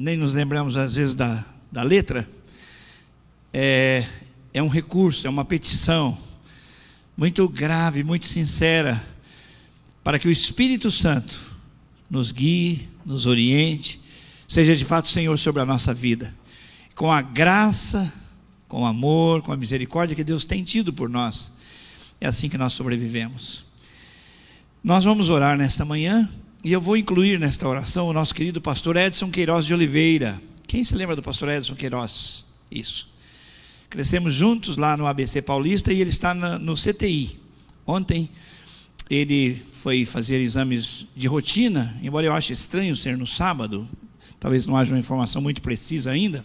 nem nos lembramos às vezes da letra, é um recurso, é uma petição muito grave, muito sincera, para que o Espírito Santo nos guie, nos oriente, seja de fato Senhor sobre a nossa vida, com a graça, com o amor, com a misericórdia que Deus tem tido por nós. É assim que nós sobrevivemos. Nós vamos orar nesta manhã, e eu vou incluir nesta oração o nosso querido pastor Edson Queiroz de Oliveira. Quem se lembra do pastor Edson Queiroz? Isso. Crescemos juntos lá no ABC Paulista, e ele está no CTI. Ontem ele foi fazer exames de rotina, embora eu ache estranho ser no sábado, talvez não haja uma informação muito precisa ainda,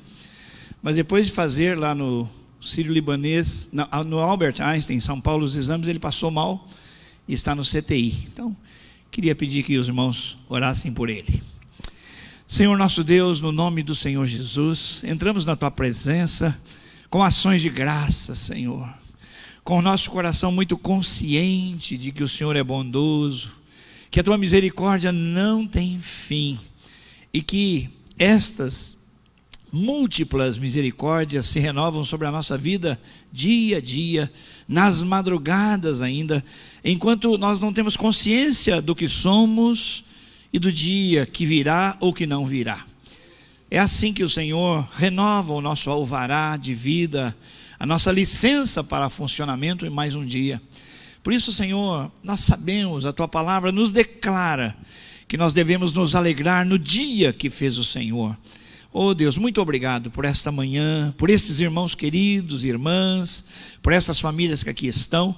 mas depois de fazer lá no Sírio-Libanês, no Albert Einstein, em São Paulo, os exames, ele passou mal e está no CTI. Então, queria pedir que os irmãos orassem por ele. Senhor nosso Deus, no nome do Senhor Jesus, entramos na Tua presença com ações de graça, Senhor, com o nosso coração muito consciente de que o Senhor é bondoso, que a Tua misericórdia não tem fim, e que estas múltiplas misericórdias se renovam sobre a nossa vida dia a dia, nas madrugadas ainda, enquanto nós não temos consciência do que somos e do dia que virá ou que não virá. É assim que o Senhor renova o nosso alvará de vida, a nossa licença para funcionamento em mais um dia. Por isso, Senhor, nós sabemos, a Tua palavra nos declara que nós devemos nos alegrar no dia que fez o Senhor. Oh Deus, muito obrigado por esta manhã, por estes irmãos queridos e irmãs, por essas famílias que aqui estão.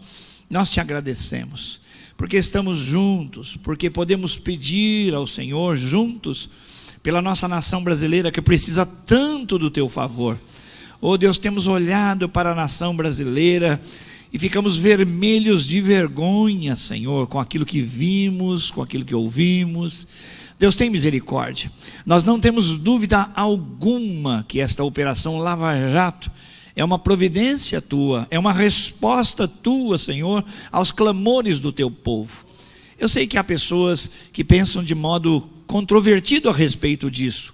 Nós Te agradecemos, porque estamos juntos, porque podemos pedir ao Senhor juntos, pela nossa nação brasileira que precisa tanto do Teu favor. Oh Deus, temos olhado para a nação brasileira e ficamos vermelhos de vergonha, Senhor, com aquilo que vimos, com aquilo que ouvimos. Deus, tem misericórdia. Nós não temos dúvida alguma que esta operação Lava Jato é uma providência Tua, é uma resposta Tua, Senhor, aos clamores do Teu povo. Eu sei que há pessoas que pensam de modo controvertido a respeito disso,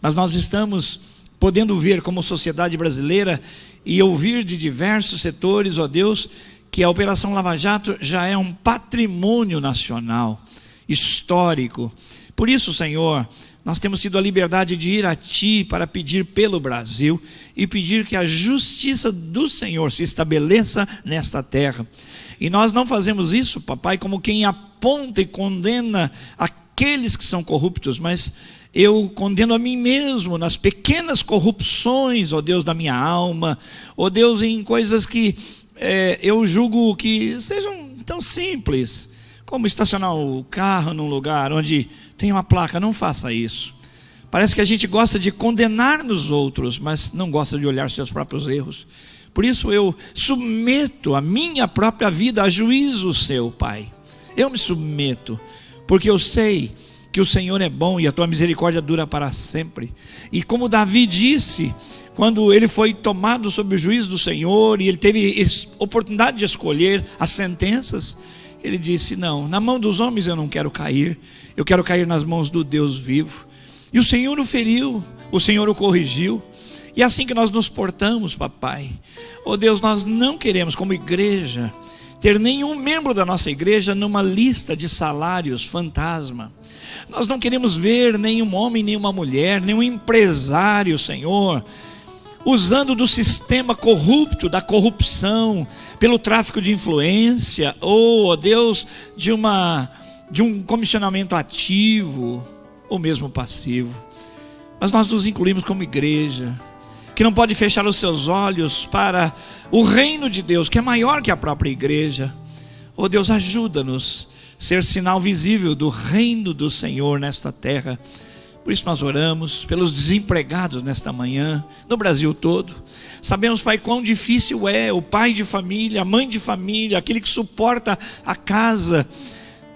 mas nós estamos podendo ver como sociedade brasileira e ouvir de diversos setores, ó Deus, que a Operação Lava Jato já é um patrimônio nacional, histórico. Por isso, Senhor, nós temos tido a liberdade de ir a Ti para pedir pelo Brasil e pedir que a justiça do Senhor se estabeleça nesta terra. E nós não fazemos isso, papai, como quem aponta e condena aqueles que são corruptos, mas eu condeno a mim mesmo nas pequenas corrupções, ó Deus, da minha alma, ó Deus, em coisas que eu julgo que sejam tão simples, como estacionar o carro num lugar onde tem uma placa. Não faça isso. Parece que a gente gosta de condenar nos outros, mas não gosta de olhar seus próprios erros. Por isso eu submeto a minha própria vida a juízo Seu, Pai. Eu me submeto, porque eu sei que o Senhor é bom e a Tua misericórdia dura para sempre. E como Davi disse, quando ele foi tomado sob o juízo do Senhor e ele teve oportunidade de escolher as sentenças, ele disse: não, na mão dos homens eu não quero cair, eu quero cair nas mãos do Deus vivo. E o Senhor o feriu, o Senhor o corrigiu. E é assim que nós nos portamos, papai. Oh Deus, nós não queremos como igreja ter nenhum membro da nossa igreja numa lista de salários fantasma. Nós não queremos ver nenhum homem, nenhuma mulher, nenhum empresário, Senhor, usando do sistema corrupto, da corrupção, pelo tráfico de influência, ou, Deus, de um comissionamento ativo, ou mesmo passivo. Mas nós nos incluímos como igreja, que não pode fechar os seus olhos para o reino de Deus, que é maior que a própria igreja. Oh Deus, ajuda-nos a ser sinal visível do reino do Senhor nesta terra. Por isso nós oramos pelos desempregados nesta manhã, no Brasil todo. Sabemos, Pai, quão difícil é o pai de família, a mãe de família, aquele que suporta a casa,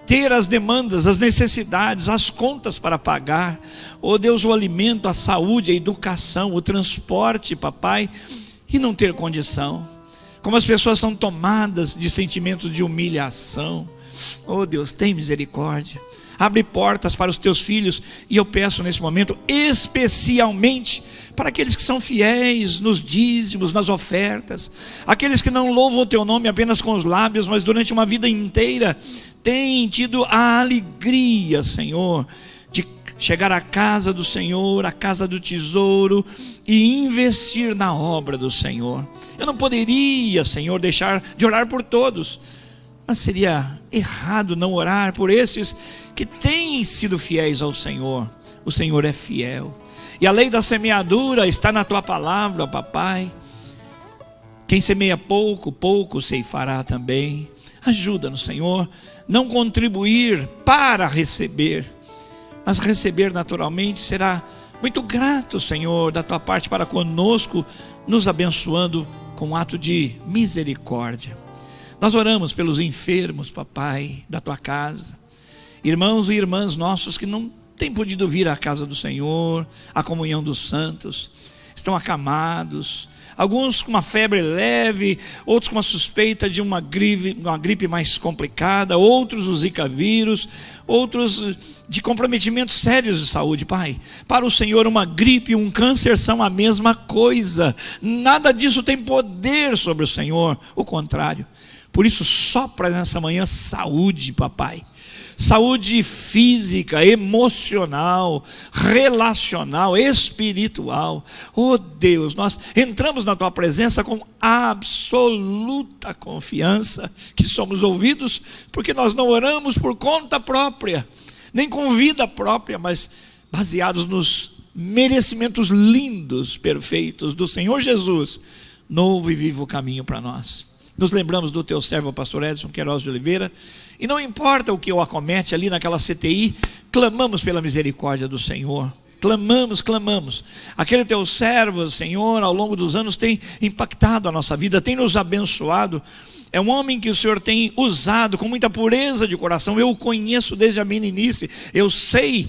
ter as demandas, as necessidades, as contas para pagar. Oh Deus, o alimento, a saúde, a educação, o transporte, papai, e não ter condição. Como as pessoas são tomadas de sentimentos de humilhação. Oh Deus, tem misericórdia. abre portas para os teus filhos. E eu peço nesse momento, especialmente para aqueles que são fiéis nos dízimos, nas ofertas, aqueles que não louvam o teu nome apenas com os lábios, mas durante uma vida inteira têm tido a alegria, Senhor, de chegar à casa do Senhor, à casa do tesouro, e investir na obra do Senhor. Eu não poderia, Senhor, deixar de orar por todos, mas seria errado não orar por esses que têm sido fiéis ao Senhor. O Senhor é fiel, e a lei da semeadura está na tua palavra, papai. Quem semeia pouco, pouco ceifará também. Ajuda-nos, Senhor, não contribuir para receber, mas receber naturalmente. Será muito grato, Senhor, da tua parte para conosco, nos abençoando com um ato de misericórdia. Nós oramos pelos enfermos, papai, da tua casa, irmãos e irmãs nossos que não têm podido vir à casa do Senhor, à comunhão dos santos, estão acamados, alguns com uma febre leve, outros com uma suspeita de uma gripe mais complicada, outros o Zika vírus, outros de comprometimentos sérios de saúde. Pai, para o Senhor uma gripe e um câncer são a mesma coisa, nada disso tem poder sobre o Senhor, o contrário. Por isso sopra nessa manhã saúde, papai, saúde física, emocional, relacional, espiritual. Oh Deus, nós entramos na tua presença com absoluta confiança que somos ouvidos, porque nós não oramos por conta própria, nem com vida própria, mas baseados nos merecimentos lindos, perfeitos do Senhor Jesus, novo e vivo caminho para nós. Nos lembramos do teu servo, pastor Edson Queiroz de Oliveira, e não importa o que o acomete ali naquela CTI, clamamos pela misericórdia do Senhor, clamamos. Aquele teu servo, Senhor, ao longo dos anos tem impactado a nossa vida, tem nos abençoado. É um homem que o Senhor tem usado com muita pureza de coração. Eu o conheço desde a meninice. Eu sei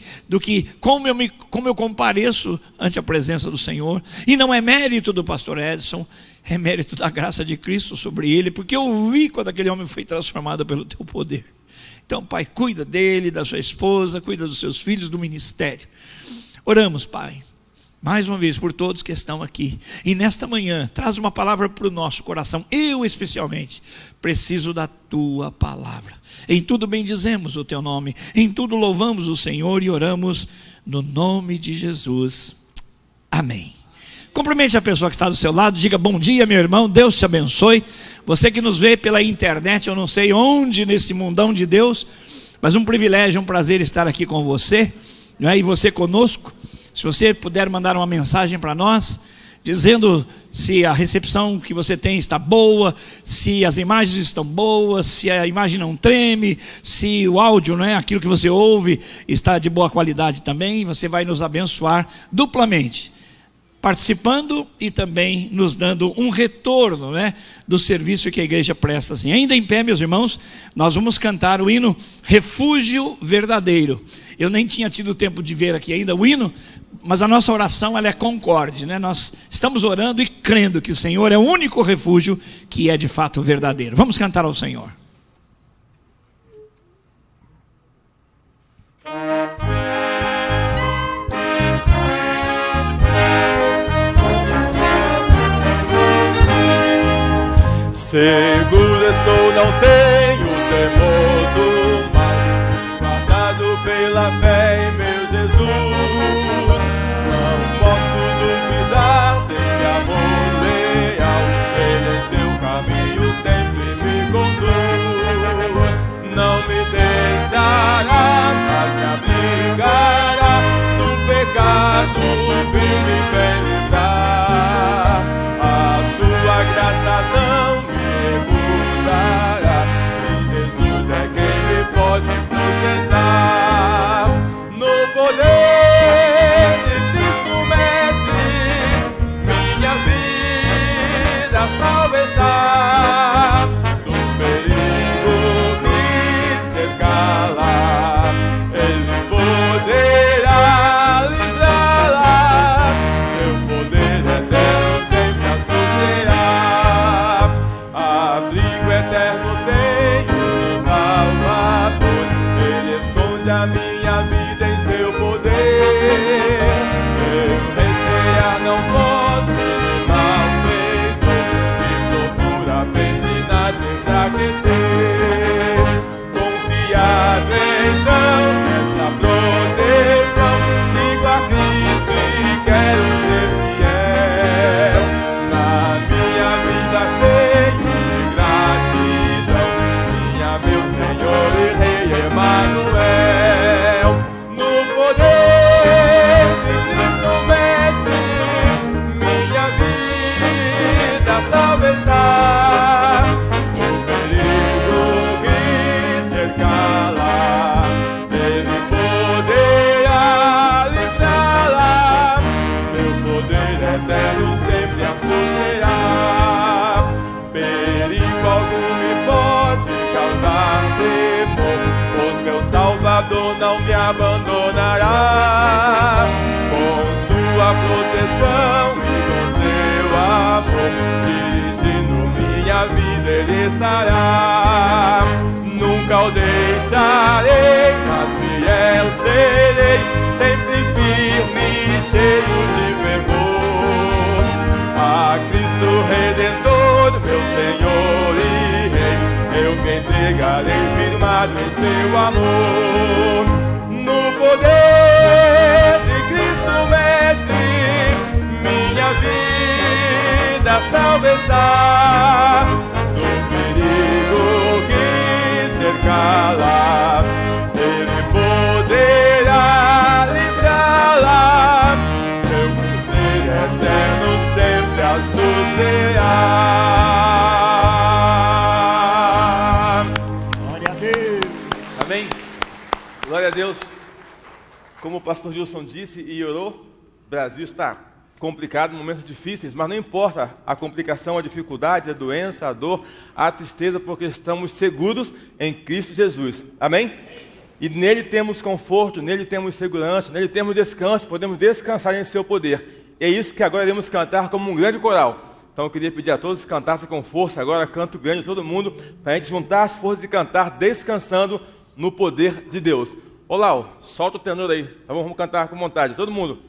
como eu compareço ante a presença do Senhor. E não é mérito do pastor Edson, é mérito da graça de Cristo sobre ele, porque eu vi quando aquele homem foi transformado pelo teu poder. Então, Pai, cuida dele, da sua esposa, cuida dos seus filhos, do ministério. Oramos, Pai, mais uma vez por todos que estão aqui, e nesta manhã traz uma palavra para o nosso coração. Eu especialmente preciso da tua palavra. Em tudo bendizemos o teu nome, em tudo louvamos o Senhor e oramos no nome de Jesus, amém. Cumprimente a pessoa que está do seu lado, diga bom dia, meu irmão, Deus te abençoe. Você que nos vê pela internet, eu não sei onde nesse mundão de Deus, mas um privilégio, um prazer estar aqui com você, não é? E você conosco. Se você puder mandar uma mensagem para nós, dizendo se a recepção que você tem está boa, se as imagens estão boas, se a imagem não treme, se o áudio, não é, aquilo que você ouve, está de boa qualidade também, você vai nos abençoar duplamente, participando e também nos dando um retorno, né, do serviço que a igreja presta. Assim, ainda em pé, meus irmãos, nós vamos cantar o hino Refúgio Verdadeiro. Eu nem tinha tido tempo de ver aqui ainda o hino, mas a nossa oração ela é concorde, né? Nós estamos orando e crendo que o Senhor é o único refúgio que é de fato verdadeiro. Vamos cantar ao Senhor. Seguro estou, não tenho temor do mal, guardado pela fé em meu Jesus. Não posso duvidar desse amor leal, Ele em seu caminho sempre me conduz. Não me deixará, mas me abrigará do pecado, vem me livrar. A sua graça não pode sustentar. No poder de Cristo Mestre, minha vida salva está. No perigo que cercá-la, Ele poderá livrá-la. Seu poder eterno sempre a susterá. Abrigo eterno tenho, Salvador, Ele esconde a minha causar temor, pois meu Salvador não me abandonará. Com sua proteção e com seu amor, dirigindo minha vida Ele estará. Nunca o deixarei, mas fiel serei, sempre firme e cheio de fervor. A Cristo Redentor, meu Senhor e Rei, eu me entregarei firmado em seu amor. No poder de Cristo Mestre, minha vida salva está. Do perigo que cercá-la, Ele poderá livrá-la. Seu poder eterno sempre a susterá. Glória a Deus. Amém? Glória a Deus. Como o pastor Gilson disse e orou, o Brasil está complicado, momentos difíceis, mas não importa a complicação, a dificuldade, a doença, a dor, a tristeza, porque estamos seguros em Cristo Jesus. Amém? E nele temos conforto, nele temos segurança, nele temos descanso, podemos descansar em seu poder. E é isso que agora iremos cantar como um grande coral. Então eu queria pedir a todos que cantassem com força agora, canto grande, todo mundo, para a gente juntar as forças e cantar descansando no poder de Deus. Olá, solta o tenor aí, então vamos cantar com vontade, todo mundo.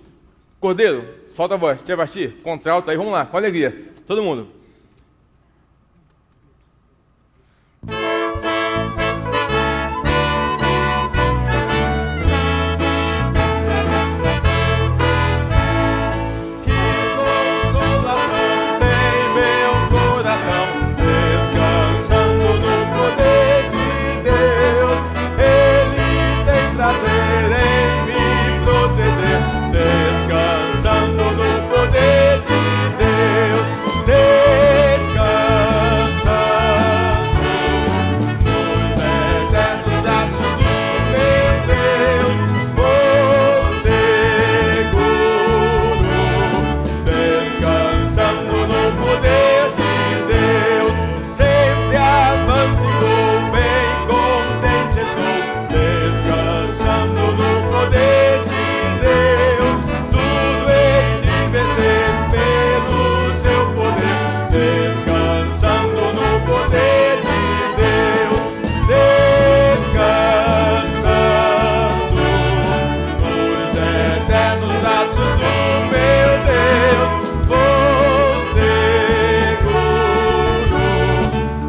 Cordeiro, solta a voz. Tia Basti, contralto aí, vamos lá, com alegria. Todo mundo. Que consolação tem meu coração, descansando no poder de Deus. Ele tem prazer em me proteger, descansando no poder de Deus, descansando nos eternos braços do meu Deus, vou seguro, descansando no poder de Deus, sempre avante vou, bem contente sou, descansando no poder de Deus, tudo hei de vencer pelo seu poder, descansando no poder de Deus, descansando nos eternos braços do meu Deus, vou seguro,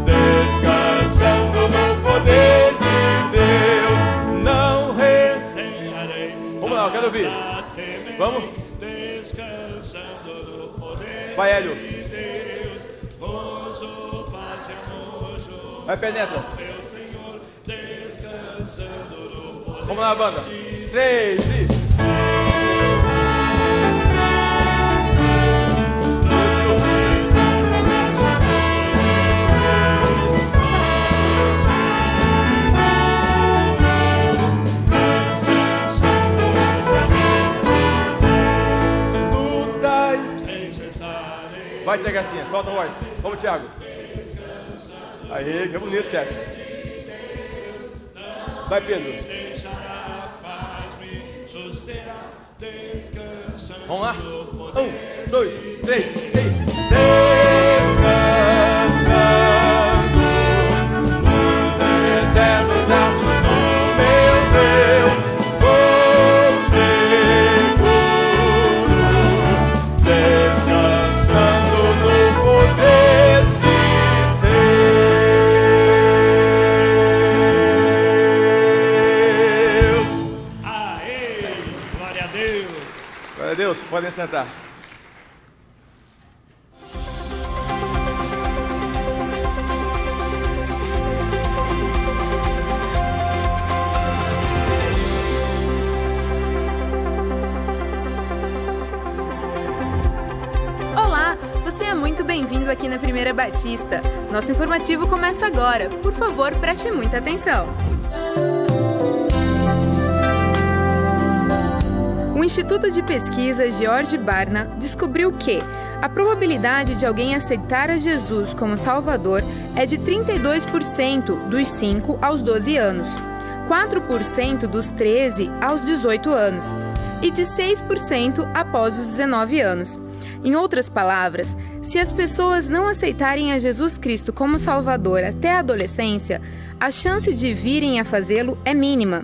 descansando no poder de Deus, não recearei. Vamos lá, eu quero ouvir. Vamos? Descansando no poder Vai, Hélio. de Deus, gozo, paz e amor, Vai, penetra. meu Senhor, descansando no poder. Vamos lá, banda. 3 e... Vai, Tia Garcinha, solta a voz. Vamos, Thiago. Aí, que bonito, chefe. Vai, Pedro. Vamos lá? 1, 2, 3, 4. Descansando nos eternos braços do meu Deus, vou seguro, descansando no poder de Deus. Aê, glória a Deus. Glória a Deus, podem sentar. Olá, você é muito bem-vindo aqui na Primeira Batista. Nosso informativo começa agora. Por favor, preste muita atenção. O Instituto de Pesquisa George Barna descobriu que A probabilidade de alguém aceitar a Jesus como Salvador é de 32% dos 5 aos 12 anos, 4% dos 13 aos 18 anos e de 6% após os 19 anos. Em outras palavras, se as pessoas não aceitarem a Jesus Cristo como Salvador até a adolescência, a chance de virem a fazê-lo é mínima.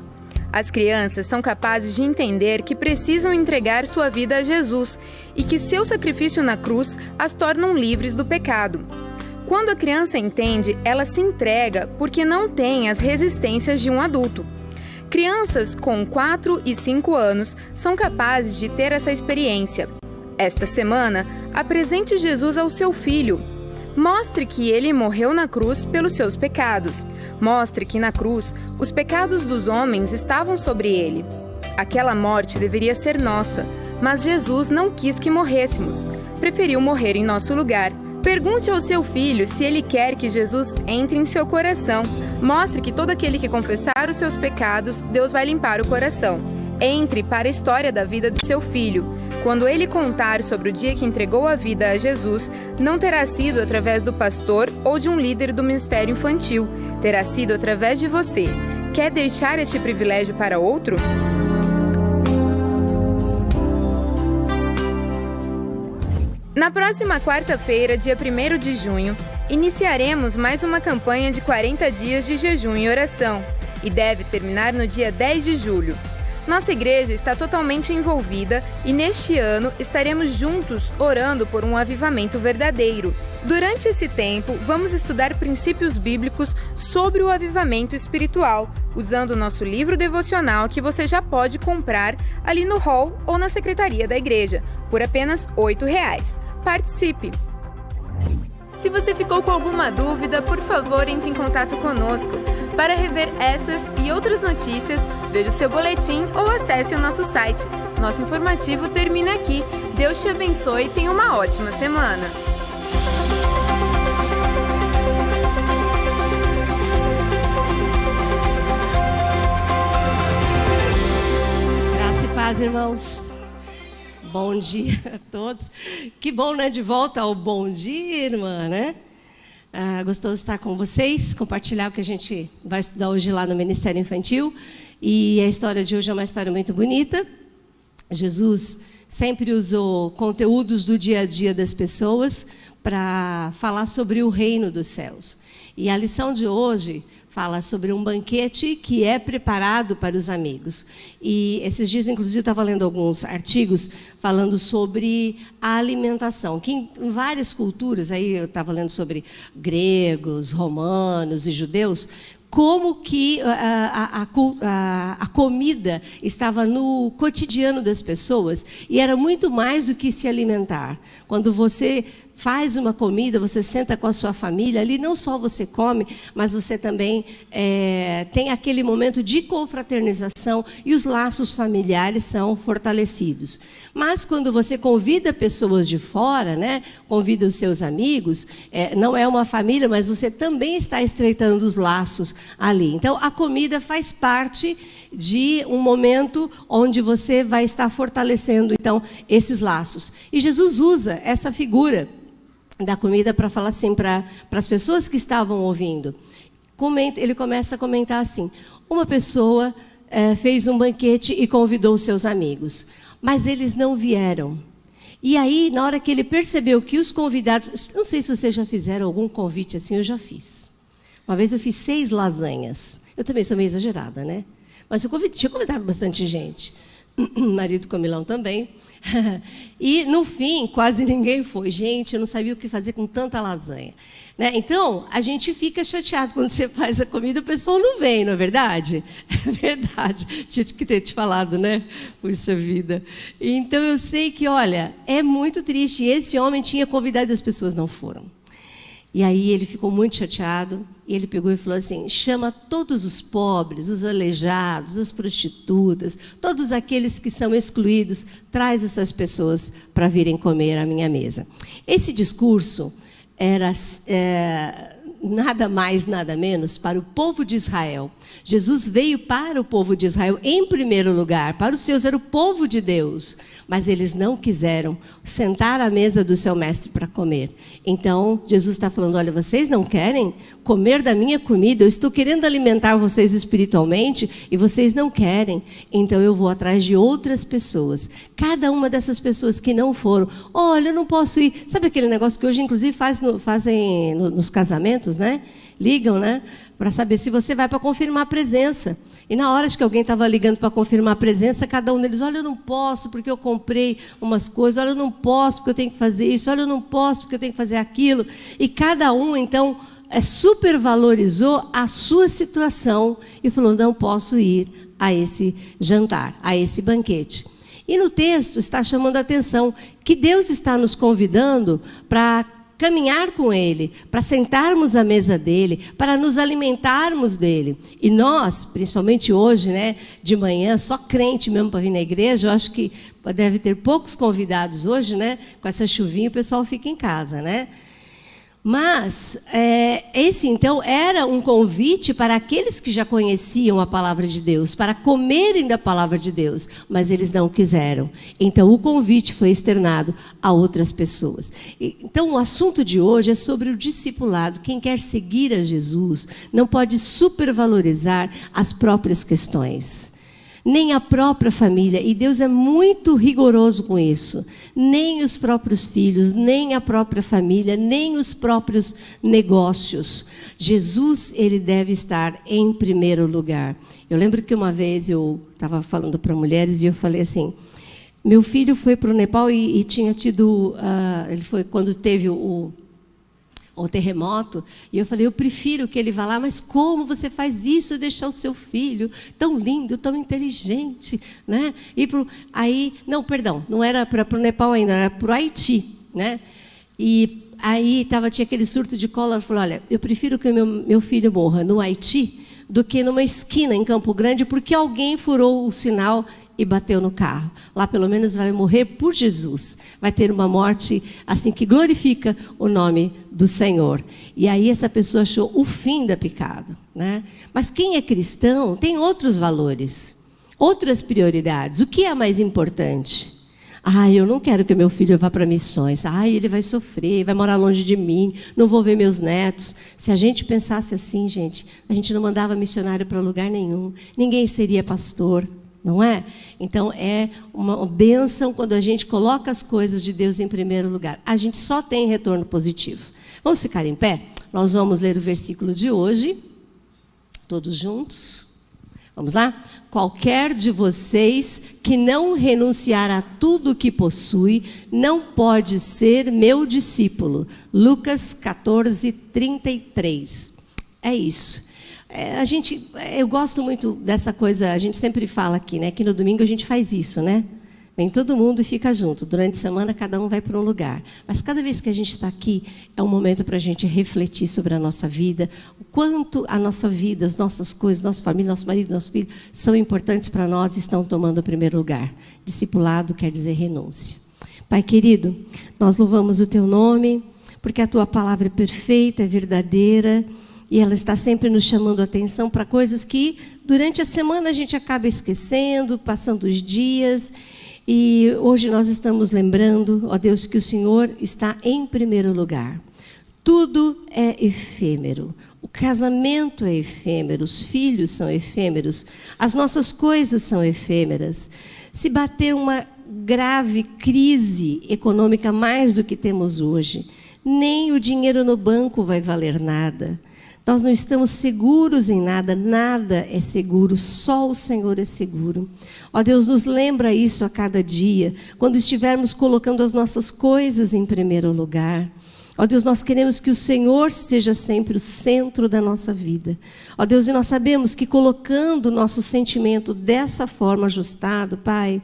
As crianças são capazes de entender que precisam entregar sua vida a Jesus e que seu sacrifício na cruz as tornam livres do pecado. Quando a criança entende, ela se entrega porque não tem as resistências de um adulto. Crianças com 4 e 5 anos são capazes de ter essa experiência. Esta semana, apresente Jesus ao seu filho. Mostre que ele morreu na cruz pelos seus pecados. Mostre que na cruz os pecados dos homens estavam sobre ele. Aquela morte deveria ser nossa, mas Jesus não quis que morrêssemos. Preferiu morrer em nosso lugar. Pergunte ao seu filho se ele quer que Jesus entre em seu coração. Mostre que todo aquele que confessar os seus pecados, Deus vai limpar o coração. Entre para a história da vida do seu filho. Quando ele contar sobre o dia que entregou a vida a Jesus, não terá sido através do pastor ou de um líder do ministério infantil. Terá sido através de você. Quer deixar este privilégio para outro? Na próxima quarta-feira, dia 1º de junho, iniciaremos mais uma campanha de 40 dias de jejum e oração, e deve terminar no dia 10 de julho. Nossa igreja está totalmente envolvida e neste ano estaremos juntos orando por um avivamento verdadeiro. Durante esse tempo, vamos estudar princípios bíblicos sobre o avivamento espiritual, usando o nosso livro devocional que você já pode comprar ali no hall ou na secretaria da igreja, por apenas R$ 8. Participe! Se você ficou com alguma dúvida, por favor, entre em contato conosco. Para rever essas e outras notícias, veja o seu boletim ou acesse o nosso site. Nosso informativo termina aqui. Deus te abençoe e tenha uma ótima semana. Graça e paz, irmãos. Bom dia a todos. Que bom, né? De volta ao Bom Dia, irmã, né? Gostoso estar com vocês, compartilhar o que a gente vai estudar hoje lá no Ministério Infantil. E a história de hoje é uma história muito bonita. Jesus sempre usou conteúdos do dia a dia das pessoas para falar sobre o reino dos céus. E a lição de hoje fala sobre um banquete que é preparado para os amigos. E esses dias, inclusive, eu estava lendo alguns artigos falando sobre a alimentação, que em várias culturas, aí eu estava lendo sobre gregos, romanos e judeus, como que a comida estava no cotidiano das pessoas e era muito mais do que se alimentar. Quando você faz uma comida, você senta com a sua família, ali não só você come, mas você também tem aquele momento de confraternização e os laços familiares são fortalecidos. Mas quando você convida pessoas de fora, né, convida os seus amigos, não é uma família, mas você também está estreitando os laços ali. Então, a comida faz parte de um momento onde você vai estar fortalecendo, então, esses laços. E Jesus usa essa figura da comida para falar assim para as pessoas que estavam ouvindo. Ele começa a comentar assim: uma pessoa fez um banquete e convidou os seus amigos, mas eles não vieram. E aí, na hora que ele percebeu que os convidados... Não sei se vocês já fizeram algum convite assim, eu já fiz. Uma vez eu fiz 6 lasanhas. Eu também sou meio exagerada, né? Mas eu tinha convidado bastante gente. Marido comilão também. E, no fim, quase ninguém foi. Gente, eu não sabia o que fazer com tanta lasanha. Né? Então, a gente fica chateado quando você faz a comida, o pessoal não vem, não é verdade? É verdade. Tinha que ter te falado, né? Puxa vida. Então, eu sei que, olha, é muito triste. Esse homem tinha convidado e as pessoas não foram. E aí ele ficou muito chateado, e ele pegou e falou assim: chama todos os pobres, os aleijados, as prostitutas, todos aqueles que são excluídos, traz essas pessoas para virem comer à minha mesa. Esse discurso era, nada mais, nada menos, para o povo de Israel. Jesus veio para o povo de Israel em primeiro lugar. Para os seus era o povo de Deus. Mas eles não quiseram sentar à mesa do seu mestre para comer. Então, Jesus está falando, olha, vocês não querem comer da minha comida? Eu estou querendo alimentar vocês espiritualmente e vocês não querem. Então, eu vou atrás de outras pessoas. Cada uma dessas pessoas que não foram, olha, eu não posso ir. Sabe aquele negócio que hoje, inclusive, fazem nos casamentos, né? Ligam, né? Para saber se você vai para confirmar a presença. E na hora que alguém estava ligando para confirmar a presença, cada um deles, olha, eu não posso porque eu comprei umas coisas, olha, eu não posso porque eu tenho que fazer isso, olha, eu não posso porque eu tenho que fazer aquilo. E cada um, então, supervalorizou a sua situação e falou, não posso ir a esse jantar, a esse banquete. E no texto está chamando a atenção que Deus está nos convidando para caminhar com Ele, para sentarmos à mesa dEle, para nos alimentarmos dEle. E nós, principalmente hoje, né, de manhã, só crente mesmo para vir na igreja, eu acho que deve ter poucos convidados hoje, né? Com essa chuvinha o pessoal fica em casa, né? Mas, esse então era um convite para aqueles que já conheciam a palavra de Deus, para comerem da palavra de Deus, mas eles não quiseram. Então, o convite foi externado a outras pessoas. Então, o assunto de hoje é sobre o discipulado. Quem quer seguir a Jesus não pode supervalorizar as próprias questões. Nem a própria família, e Deus é muito rigoroso com isso, nem os próprios filhos, nem a própria família, nem os próprios negócios. Jesus, ele deve estar em primeiro lugar. Eu lembro que uma vez eu estava falando para mulheres e eu falei assim, meu filho foi para o Nepal e tinha tido, ele foi quando teve o terremoto, e eu falei, eu prefiro que ele vá lá, mas como você faz isso, deixar o seu filho tão lindo, tão inteligente, né? Aí, não era para o Nepal ainda, era para o Haiti, né? E aí tinha aquele surto de cólera, eu falei, olha, eu prefiro que o meu filho morra no Haiti do que numa esquina em Campo Grande, porque alguém furou o sinal e bateu no carro. Lá, pelo menos, vai morrer por Jesus. Vai ter uma morte assim que glorifica o nome do Senhor. E aí essa pessoa achou o fim da picada, né? Mas quem é cristão tem outros valores, outras prioridades. O que é mais importante? Eu não quero que meu filho vá para missões. Ele vai sofrer, vai morar longe de mim, não vou ver meus netos. Se a gente pensasse assim, gente, a gente não mandava missionário para lugar nenhum. Ninguém seria pastor. Não é? Então, é uma bênção quando a gente coloca as coisas de Deus em primeiro lugar. A gente só tem retorno positivo. Vamos ficar em pé? Nós vamos ler o versículo de hoje, todos juntos. Vamos lá? Qualquer de vocês que não renunciar a tudo o que possui, não pode ser meu discípulo. Lucas 14:33. É isso. Eu gosto muito dessa coisa, a gente sempre fala aqui, né? Que no domingo a gente faz isso, né? Vem todo mundo e fica junto. Durante a semana, cada um vai para um lugar. Mas cada vez que a gente está aqui, é um momento para a gente refletir sobre a nossa vida, o quanto a nossa vida, as nossas coisas, nossa família, nosso marido, nosso filho, são importantes para nós e estão tomando o primeiro lugar. Discipulado quer dizer renúncia. Pai querido, nós louvamos o Teu nome, porque a Tua palavra é perfeita, é verdadeira, e ela está sempre nos chamando a atenção para coisas que, durante a semana, a gente acaba esquecendo, passando os dias. E hoje nós estamos lembrando, ó Deus, que o Senhor está em primeiro lugar. Tudo é efêmero. O casamento é efêmero, os filhos são efêmeros, as nossas coisas são efêmeras. Se bater uma grave crise econômica mais do que temos hoje, nem o dinheiro no banco vai valer nada. Nós não estamos seguros em nada, nada é seguro, só o Senhor é seguro. Ó Deus, nos lembra isso a cada dia, quando estivermos colocando as nossas coisas em primeiro lugar. Ó Deus, nós queremos que o Senhor seja sempre o centro da nossa vida. Ó Deus, e nós sabemos que colocando o nosso sentimento dessa forma ajustado, Pai,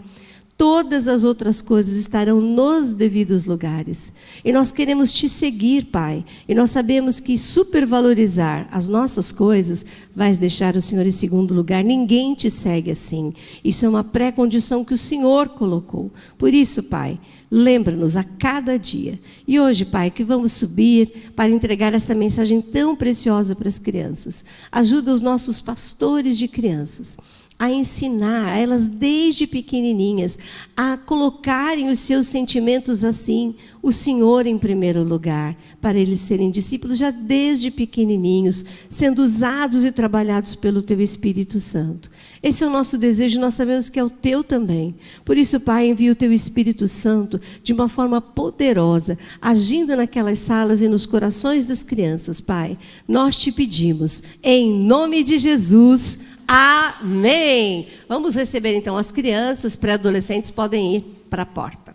todas as outras coisas estarão nos devidos lugares. E nós queremos Te seguir, Pai. E nós sabemos que supervalorizar as nossas coisas vai deixar o Senhor em segundo lugar. Ninguém Te segue assim. Isso é uma pré-condição que o Senhor colocou. Por isso, Pai, lembra-nos a cada dia. E hoje, Pai, que vamos subir para entregar essa mensagem tão preciosa para as crianças. Ajuda os nossos pastores de crianças a ensinar a elas desde pequenininhas a colocarem os seus sentimentos assim, o Senhor em primeiro lugar, para eles serem discípulos já desde pequenininhos, sendo usados e trabalhados pelo Teu Espírito Santo. Esse é o nosso desejo, nós sabemos que é o Teu também. Por isso, Pai, envia o Teu Espírito Santo de uma forma poderosa, agindo naquelas salas e nos corações das crianças, Pai. Nós Te pedimos, em nome de Jesus. Amém! Vamos receber então as crianças, pré-adolescentes podem ir para a porta.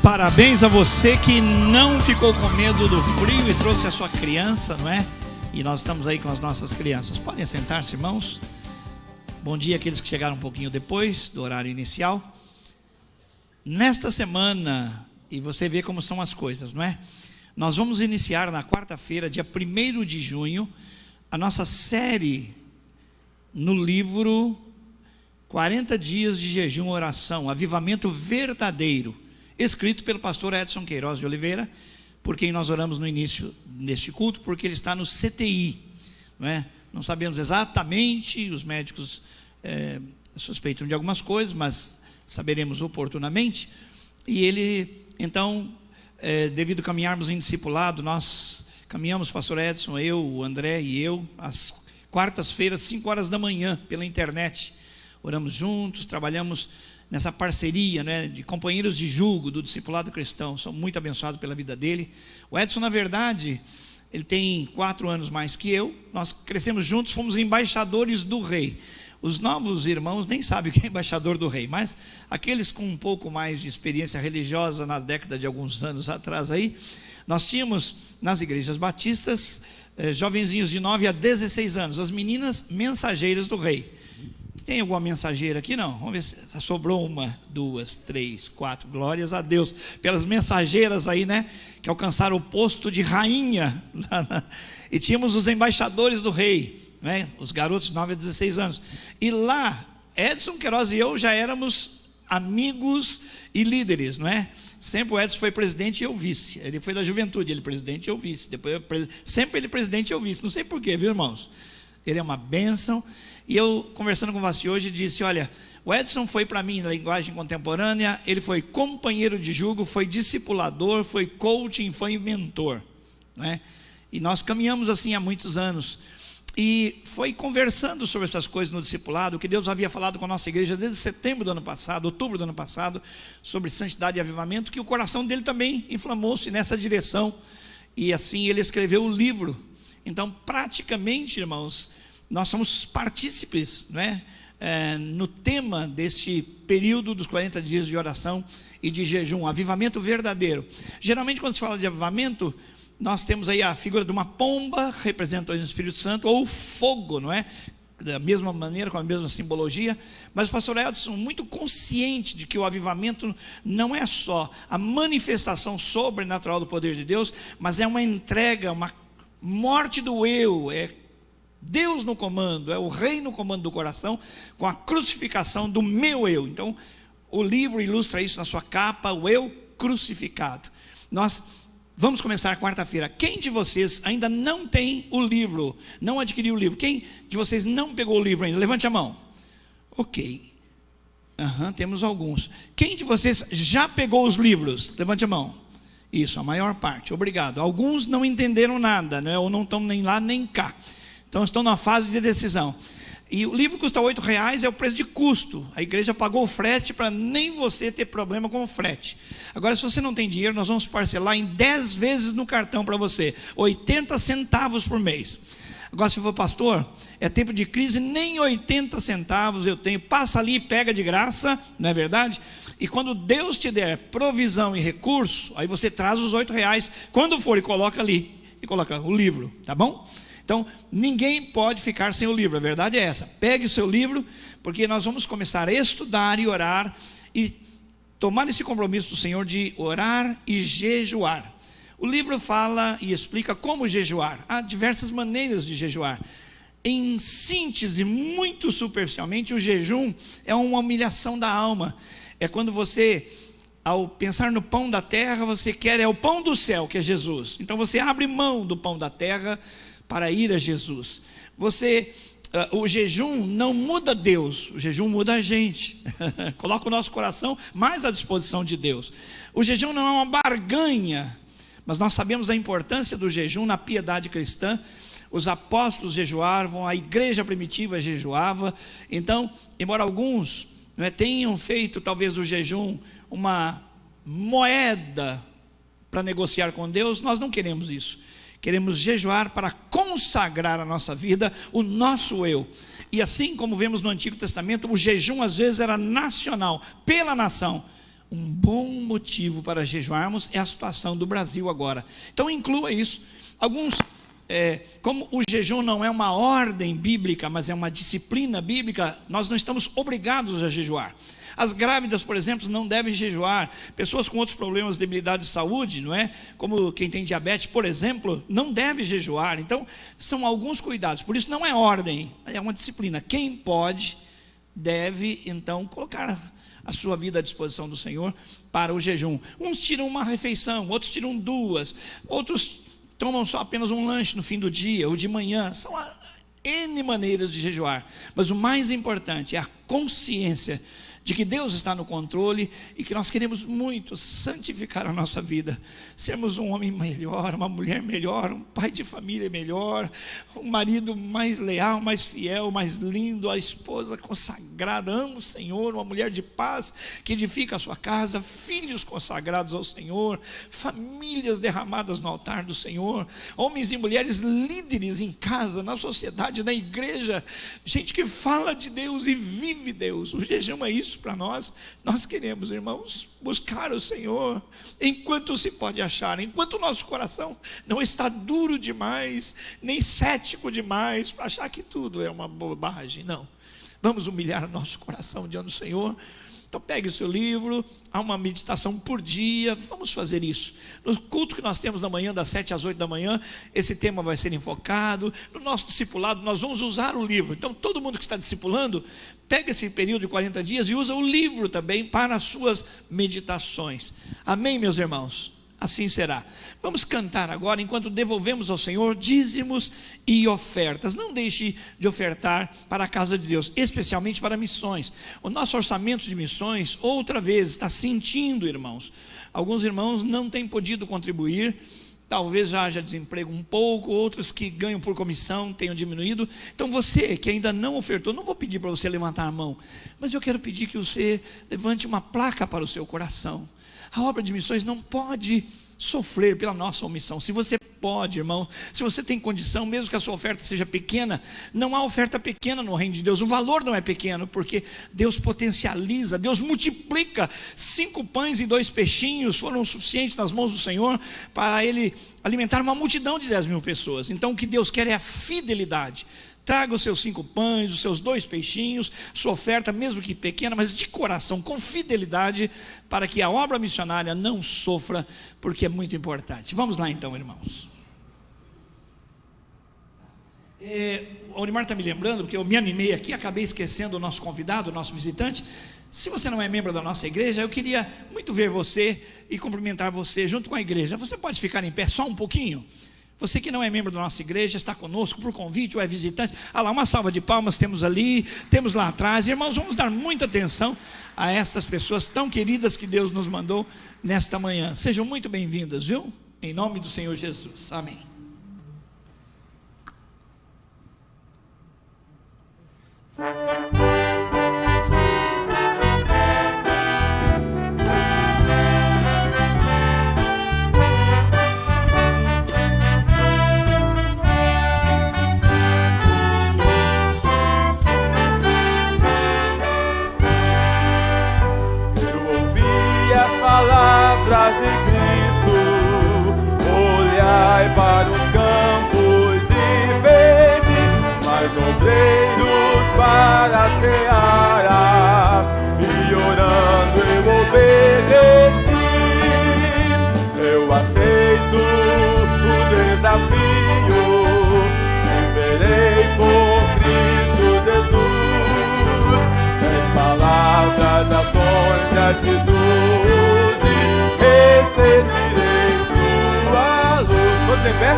Parabéns a você que não ficou com medo do frio e trouxe a sua criança, não é? E nós estamos aí com as nossas crianças. Podem sentar-se, irmãos. Bom dia àqueles que chegaram um pouquinho depois do horário inicial. Nesta semana, e você vê como são as coisas, não é? Nós vamos iniciar na quarta-feira, dia 1º de junho, a nossa série no livro 40 Dias de Jejum e Oração, Avivamento Verdadeiro, escrito pelo pastor Edson Queiroz de Oliveira, por quem nós oramos no início deste culto, porque ele está no CTI, não é? Não sabemos exatamente, os médicos suspeitam de algumas coisas, mas saberemos oportunamente. E ele, então, devido a caminharmos em discipulado, nós caminhamos, pastor Edson, eu, o André e eu, às quartas-feiras, 5 horas da manhã, pela internet, oramos juntos, trabalhamos nessa parceria, né, de companheiros de jugo do discipulado cristão. Sou muito abençoado pela vida dele. O Edson, na verdade, ele tem 4 anos mais que eu. Nós crescemos juntos, fomos embaixadores do rei. Os novos irmãos nem sabem o que é embaixador do rei, mas aqueles com um pouco mais de experiência religiosa na década de alguns anos atrás aí, nós tínhamos nas igrejas batistas jovenzinhos de 9 a 16 anos, as meninas mensageiras do rei. Tem alguma mensageira aqui? Não. Vamos ver se sobrou 1, 2, 3, 4. Glórias a Deus pelas mensageiras aí, né? Que alcançaram o posto de rainha. E tínhamos os embaixadores do rei, né? Os garotos de 9 a 16 anos. E lá, Edson Queiroz e eu já éramos amigos e líderes, não é? Sempre o Edson foi presidente e eu vice. Ele foi da juventude, ele presidente e eu vice. Depois sempre ele presidente e eu vice. Não sei porquê, viu, irmãos? Ele é uma bênção. E eu, conversando com você hoje, disse, olha, o Edson foi para mim, na linguagem contemporânea, ele foi companheiro de jugo, foi discipulador, foi coaching, foi mentor, né? E nós caminhamos assim há muitos anos, e foi conversando sobre essas coisas no discipulado, que Deus havia falado com a nossa igreja desde setembro do ano passado, outubro do ano passado, sobre santidade e avivamento, que o coração dele também inflamou-se nessa direção, e assim ele escreveu o livro. Então, praticamente, irmãos, nós somos partícipes, não é? No tema deste período dos 40 dias de oração e de jejum, avivamento verdadeiro. Geralmente quando se fala de avivamento, nós temos aí a figura de uma pomba, representando o Espírito Santo, ou fogo, não é? Da mesma maneira, com a mesma simbologia. Mas o pastor Edson, muito consciente de que o avivamento não é só a manifestação sobrenatural do poder de Deus, mas é uma entrega, uma morte do eu, é Deus no comando, é o rei no comando do coração, com a crucificação do meu eu. Então o livro ilustra isso na sua capa, o eu crucificado. Nós vamos começar quarta-feira. Quem de vocês ainda não tem o livro, não adquiriu o livro? Quem de vocês não pegou o livro ainda? Levante a mão. Ok, temos alguns. Quem de vocês já pegou os livros? Levante a mão. Isso, a maior parte, obrigado. Alguns não entenderam nada, né? Ou não estão nem lá nem cá. Então estão na fase de decisão. E o livro custa R$8, é o preço de custo. A igreja pagou o frete para nem você ter problema com o frete. Agora, se você não tem dinheiro, nós vamos parcelar em 10 vezes no cartão para você, 80 centavos por mês. Agora, se for pastor, é tempo de crise, nem 80 centavos eu tenho. Passa ali e pega de graça, não é verdade? E quando Deus te der provisão e recurso, aí você traz os R$8, quando for, e coloca ali, e coloca o livro, tá bom? Então, ninguém pode ficar sem o livro, a verdade é essa. Pegue o seu livro, porque nós vamos começar a estudar e orar e tomar esse compromisso do Senhor de orar e jejuar. O livro fala e explica como jejuar. Há diversas maneiras de jejuar. Em síntese, muito superficialmente, o jejum é uma humilhação da alma. É quando você, ao pensar no pão da terra, você quer, é o pão do céu, que é Jesus. Então você abre mão do pão da terra para ir a Jesus. O jejum não muda Deus, o jejum muda a gente. Coloca o nosso coração mais à disposição de Deus. O jejum não é uma barganha, mas nós sabemos da importância do jejum na piedade cristã. Os apóstolos jejuavam, a igreja primitiva jejuava. Então, embora alguns tenham feito talvez o jejum uma moeda para negociar com Deus, nós não queremos isso. Queremos jejuar para consagrar a nossa vida, o nosso eu. E assim como vemos no Antigo Testamento, o jejum às vezes era nacional, pela nação. Um bom motivo para jejuarmos é a situação do Brasil agora. Então inclua isso. Alguns, como o jejum não é uma ordem bíblica, mas é uma disciplina bíblica, nós não estamos obrigados a jejuar. As grávidas, por exemplo, não devem jejuar. Pessoas com outros problemas, debilidade de saúde, não é? Como quem tem diabetes, por exemplo, não deve jejuar. Então, são alguns cuidados. Por isso não é ordem, é uma disciplina. Quem pode, deve, então, colocar a sua vida à disposição do Senhor para o jejum. Uns tiram uma refeição, outros tiram duas, outros tomam só apenas um lanche no fim do dia ou de manhã. São N maneiras de jejuar. Mas o mais importante é a consciência de que Deus está no controle e que nós queremos muito santificar a nossa vida, sermos um homem melhor, uma mulher melhor, um pai de família melhor, um marido mais leal, mais fiel, mais lindo, a esposa consagrada, ama o Senhor, uma mulher de paz que edifica a sua casa, filhos consagrados ao Senhor, famílias derramadas no altar do Senhor, homens e mulheres líderes em casa, na sociedade, na igreja, gente que fala de Deus e vive Deus. O jejum é isso para nós. Nós queremos, irmãos, buscar o Senhor enquanto se pode achar, enquanto o nosso coração não está duro demais, nem cético demais para achar que tudo é uma bobagem. Não, vamos humilhar o nosso coração diante do Senhor. Então pegue o seu livro, há uma meditação por dia, vamos fazer isso. No culto que nós temos da manhã, das 7 às 8 da manhã, esse tema vai ser enfocado. No nosso discipulado nós vamos usar o livro. Então todo mundo que está discipulando, pega esse período de 40 dias e usa o livro também para as suas meditações. Amém, meus irmãos? Assim será. Vamos cantar agora, enquanto devolvemos ao Senhor dízimos e ofertas. Não deixe de ofertar para a casa de Deus, especialmente para missões. O nosso orçamento de missões, outra vez, está sentindo, irmãos. Alguns irmãos não têm podido contribuir, talvez já haja desemprego um pouco, outros que ganham por comissão tenham diminuído. Então você que ainda não ofertou, não vou pedir para você levantar a mão, mas eu quero pedir que você levante uma placa para o seu coração. A obra de missões não pode sofrer pela nossa omissão. Se você pode, irmão, se você tem condição, mesmo que a sua oferta seja pequena, não há oferta pequena no reino de Deus. O valor não é pequeno, porque Deus potencializa, Deus multiplica. 5 pães e 2 peixinhos foram suficientes nas mãos do Senhor para Ele alimentar uma multidão de 10.000 pessoas. Então o que Deus quer é a fidelidade. Traga os seus 5 pães, os seus 2 peixinhos, sua oferta, mesmo que pequena, mas de coração, com fidelidade, para que a obra missionária não sofra, porque é muito importante. Vamos lá então, irmãos. O Olimar está me lembrando, porque eu me animei aqui, acabei esquecendo o nosso convidado, o nosso visitante. Se você não é membro da nossa igreja, eu queria muito ver você e cumprimentar você junto com a igreja. Você pode ficar em pé só um pouquinho? Você que não é membro da nossa igreja, está conosco por convite ou é visitante. Ah lá, uma salva de palmas temos ali, temos lá atrás. Irmãos, vamos dar muita atenção a estas pessoas tão queridas que Deus nos mandou nesta manhã. Sejam muito bem-vindas, viu? Em nome do Senhor Jesus. Amém. Palavras de Cristo, olhai para o é?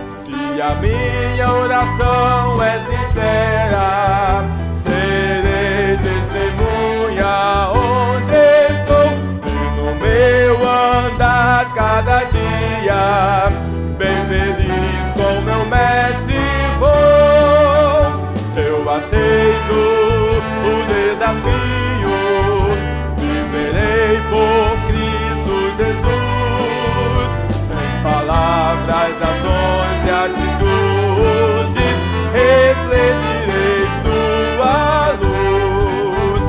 Se a minha oração é sincera, serei testemunha onde estou e no meu andar cada dia, bem feliz com meu mestre vou. Eu aceito o desafio, viverei por Cristo Jesus, em palavras, ações e atitudes, refletirei sua luz.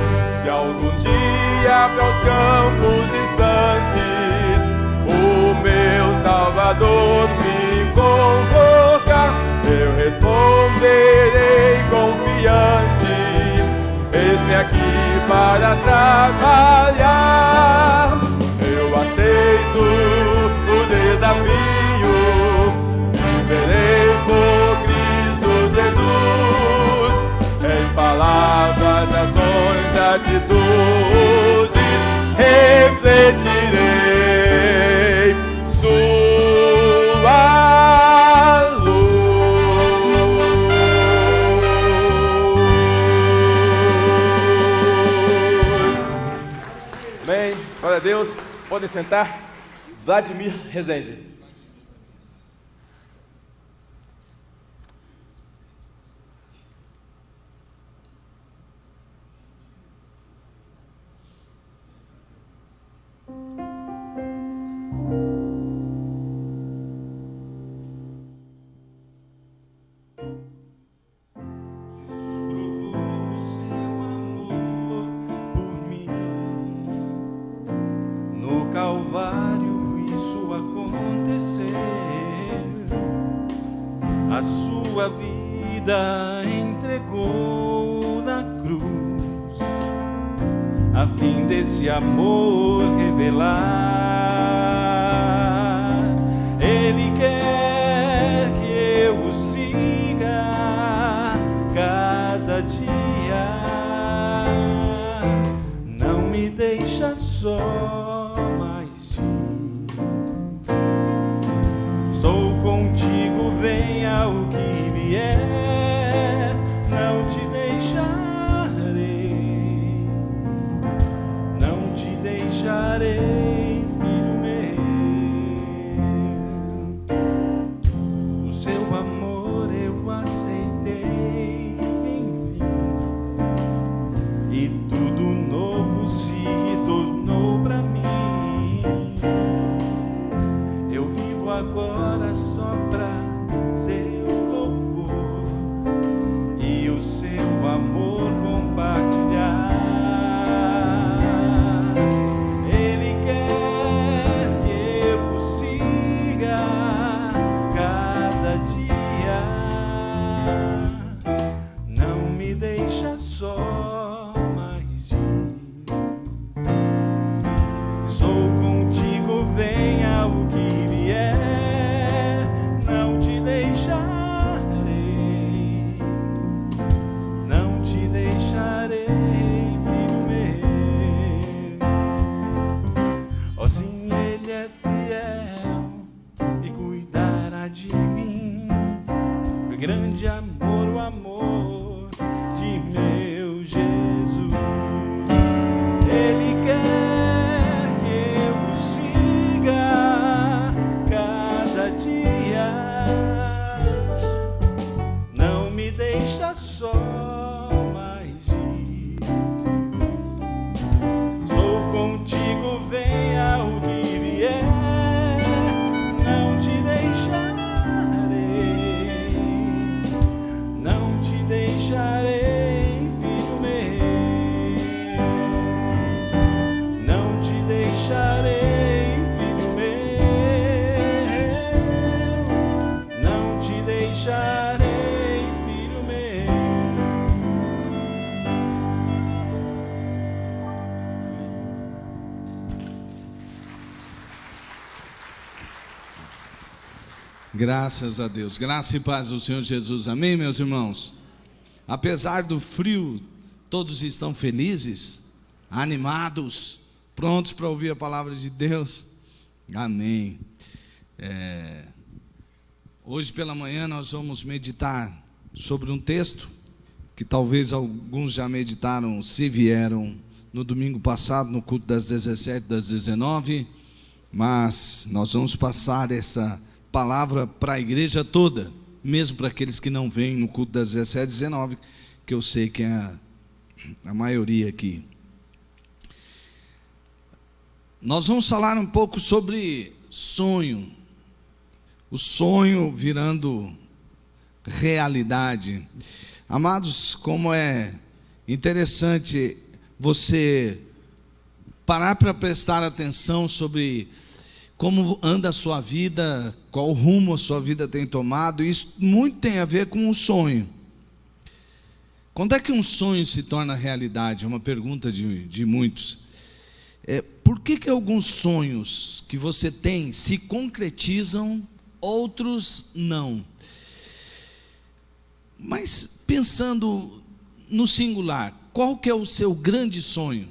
Se algum dia para os campos distantes o meu Salvador me convocar, eu responderei confiante: eis-me aqui para trabalhar. Eu aceito o desafio, viverei por Cristo Jesus, em palavras, ações, atitudes, refletirei sua luz. Amém. Glória a Deus. Podem sentar. Vladimir Rezende. Calvário isso aconteceu, a sua vida entregou na cruz, a fim desse amor revelar. Ele quer que eu o siga cada dia, não me deixa só. Contigo venha o que vier, não te deixarei, não te deixarei, filho meu. O seu amor eu aceitei, enfim, e tudo novo se tornou pra mim. Eu vivo agora só pra seu louvor e o seu amor compartilhar. Ele quer que eu o siga cada dia, não me deixa só mais ir. Sou contigo, venha o que vier, não te deixarei, não te deixarei, filho meu. Ó, sim, ele é fiel e cuidará de mim. Foi grande amor, o amor de meu Jesus. Ele quer que eu o siga cada dia, não me deixa só mais ir. Estou contigo, venha o que vier, não te deixarei, não te deixarei, filho meu, não te deixarei, filho meu, não te deixarei, filho meu. Graças a Deus, graça e paz do Senhor Jesus, amém, meus irmãos? Apesar do frio, todos estão felizes, animados, prontos para ouvir a palavra de Deus, amém. Hoje pela manhã nós vamos meditar sobre um texto que talvez alguns já meditaram, se vieram no domingo passado, no culto das 17, das 19, mas nós vamos passar essa palavra para a igreja toda, mesmo para aqueles que não vêm no culto das 17, 19, que eu sei que é a maioria aqui. Nós vamos falar um pouco sobre sonho, o sonho virando realidade. Amados, como é interessante você parar para prestar atenção sobre como anda a sua vida, qual rumo a sua vida tem tomado. Isso muito tem a ver com o sonho. Quando é que um sonho se torna realidade? É uma pergunta de muitos. Por que alguns sonhos que você tem se concretizam, outros não? Mas pensando no singular, qual que é o seu grande sonho?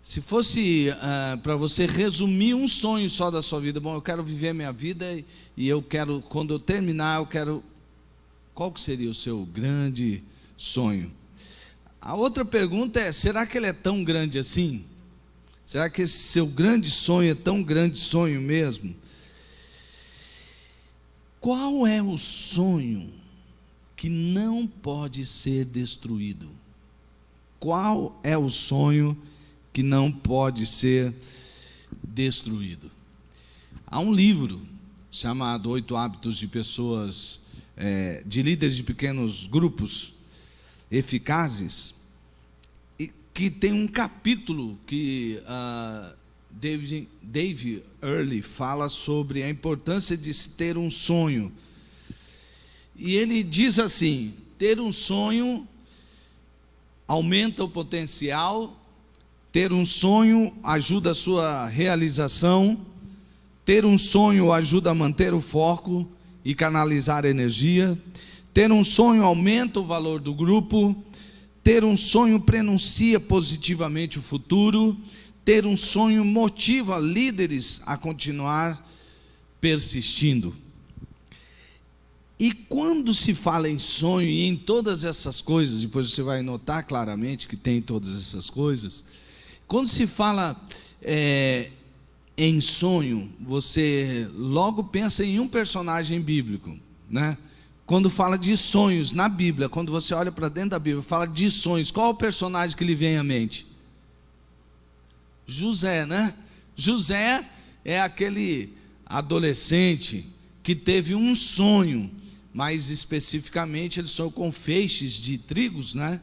Se fosse para você resumir um sonho só da sua vida, bom, eu quero viver minha vida e eu quero, quando eu terminar, eu quero... Qual que seria o seu grande sonho? A outra pergunta é, será que ele é tão grande assim? Será que esse seu grande sonho é tão grande sonho mesmo? Qual é o sonho que não pode ser destruído? Qual é o sonho que não pode ser destruído? Há um livro chamado 8 Hábitos de Pessoas, de líderes de pequenos grupos eficazes, que tem um capítulo que Dave Earley fala sobre a importância de se ter um sonho. E ele diz assim: ter um sonho aumenta o potencial, ter um sonho ajuda a sua realização, ter um sonho ajuda a manter o foco e canalizar a energia, ter um sonho aumenta o valor do grupo, ter um sonho prenuncia positivamente o futuro, ter um sonho motiva líderes a continuar persistindo. E quando se fala em sonho e em todas essas coisas, depois você vai notar claramente que tem todas essas coisas, quando se fala em sonho, você logo pensa em um personagem bíblico, né? Quando fala de sonhos na Bíblia, quando você olha para dentro da Bíblia, fala de sonhos, qual é o personagem que lhe vem à mente? José, né? José é aquele adolescente que teve um sonho, mais especificamente ele sonhou com feixes de trigos, né?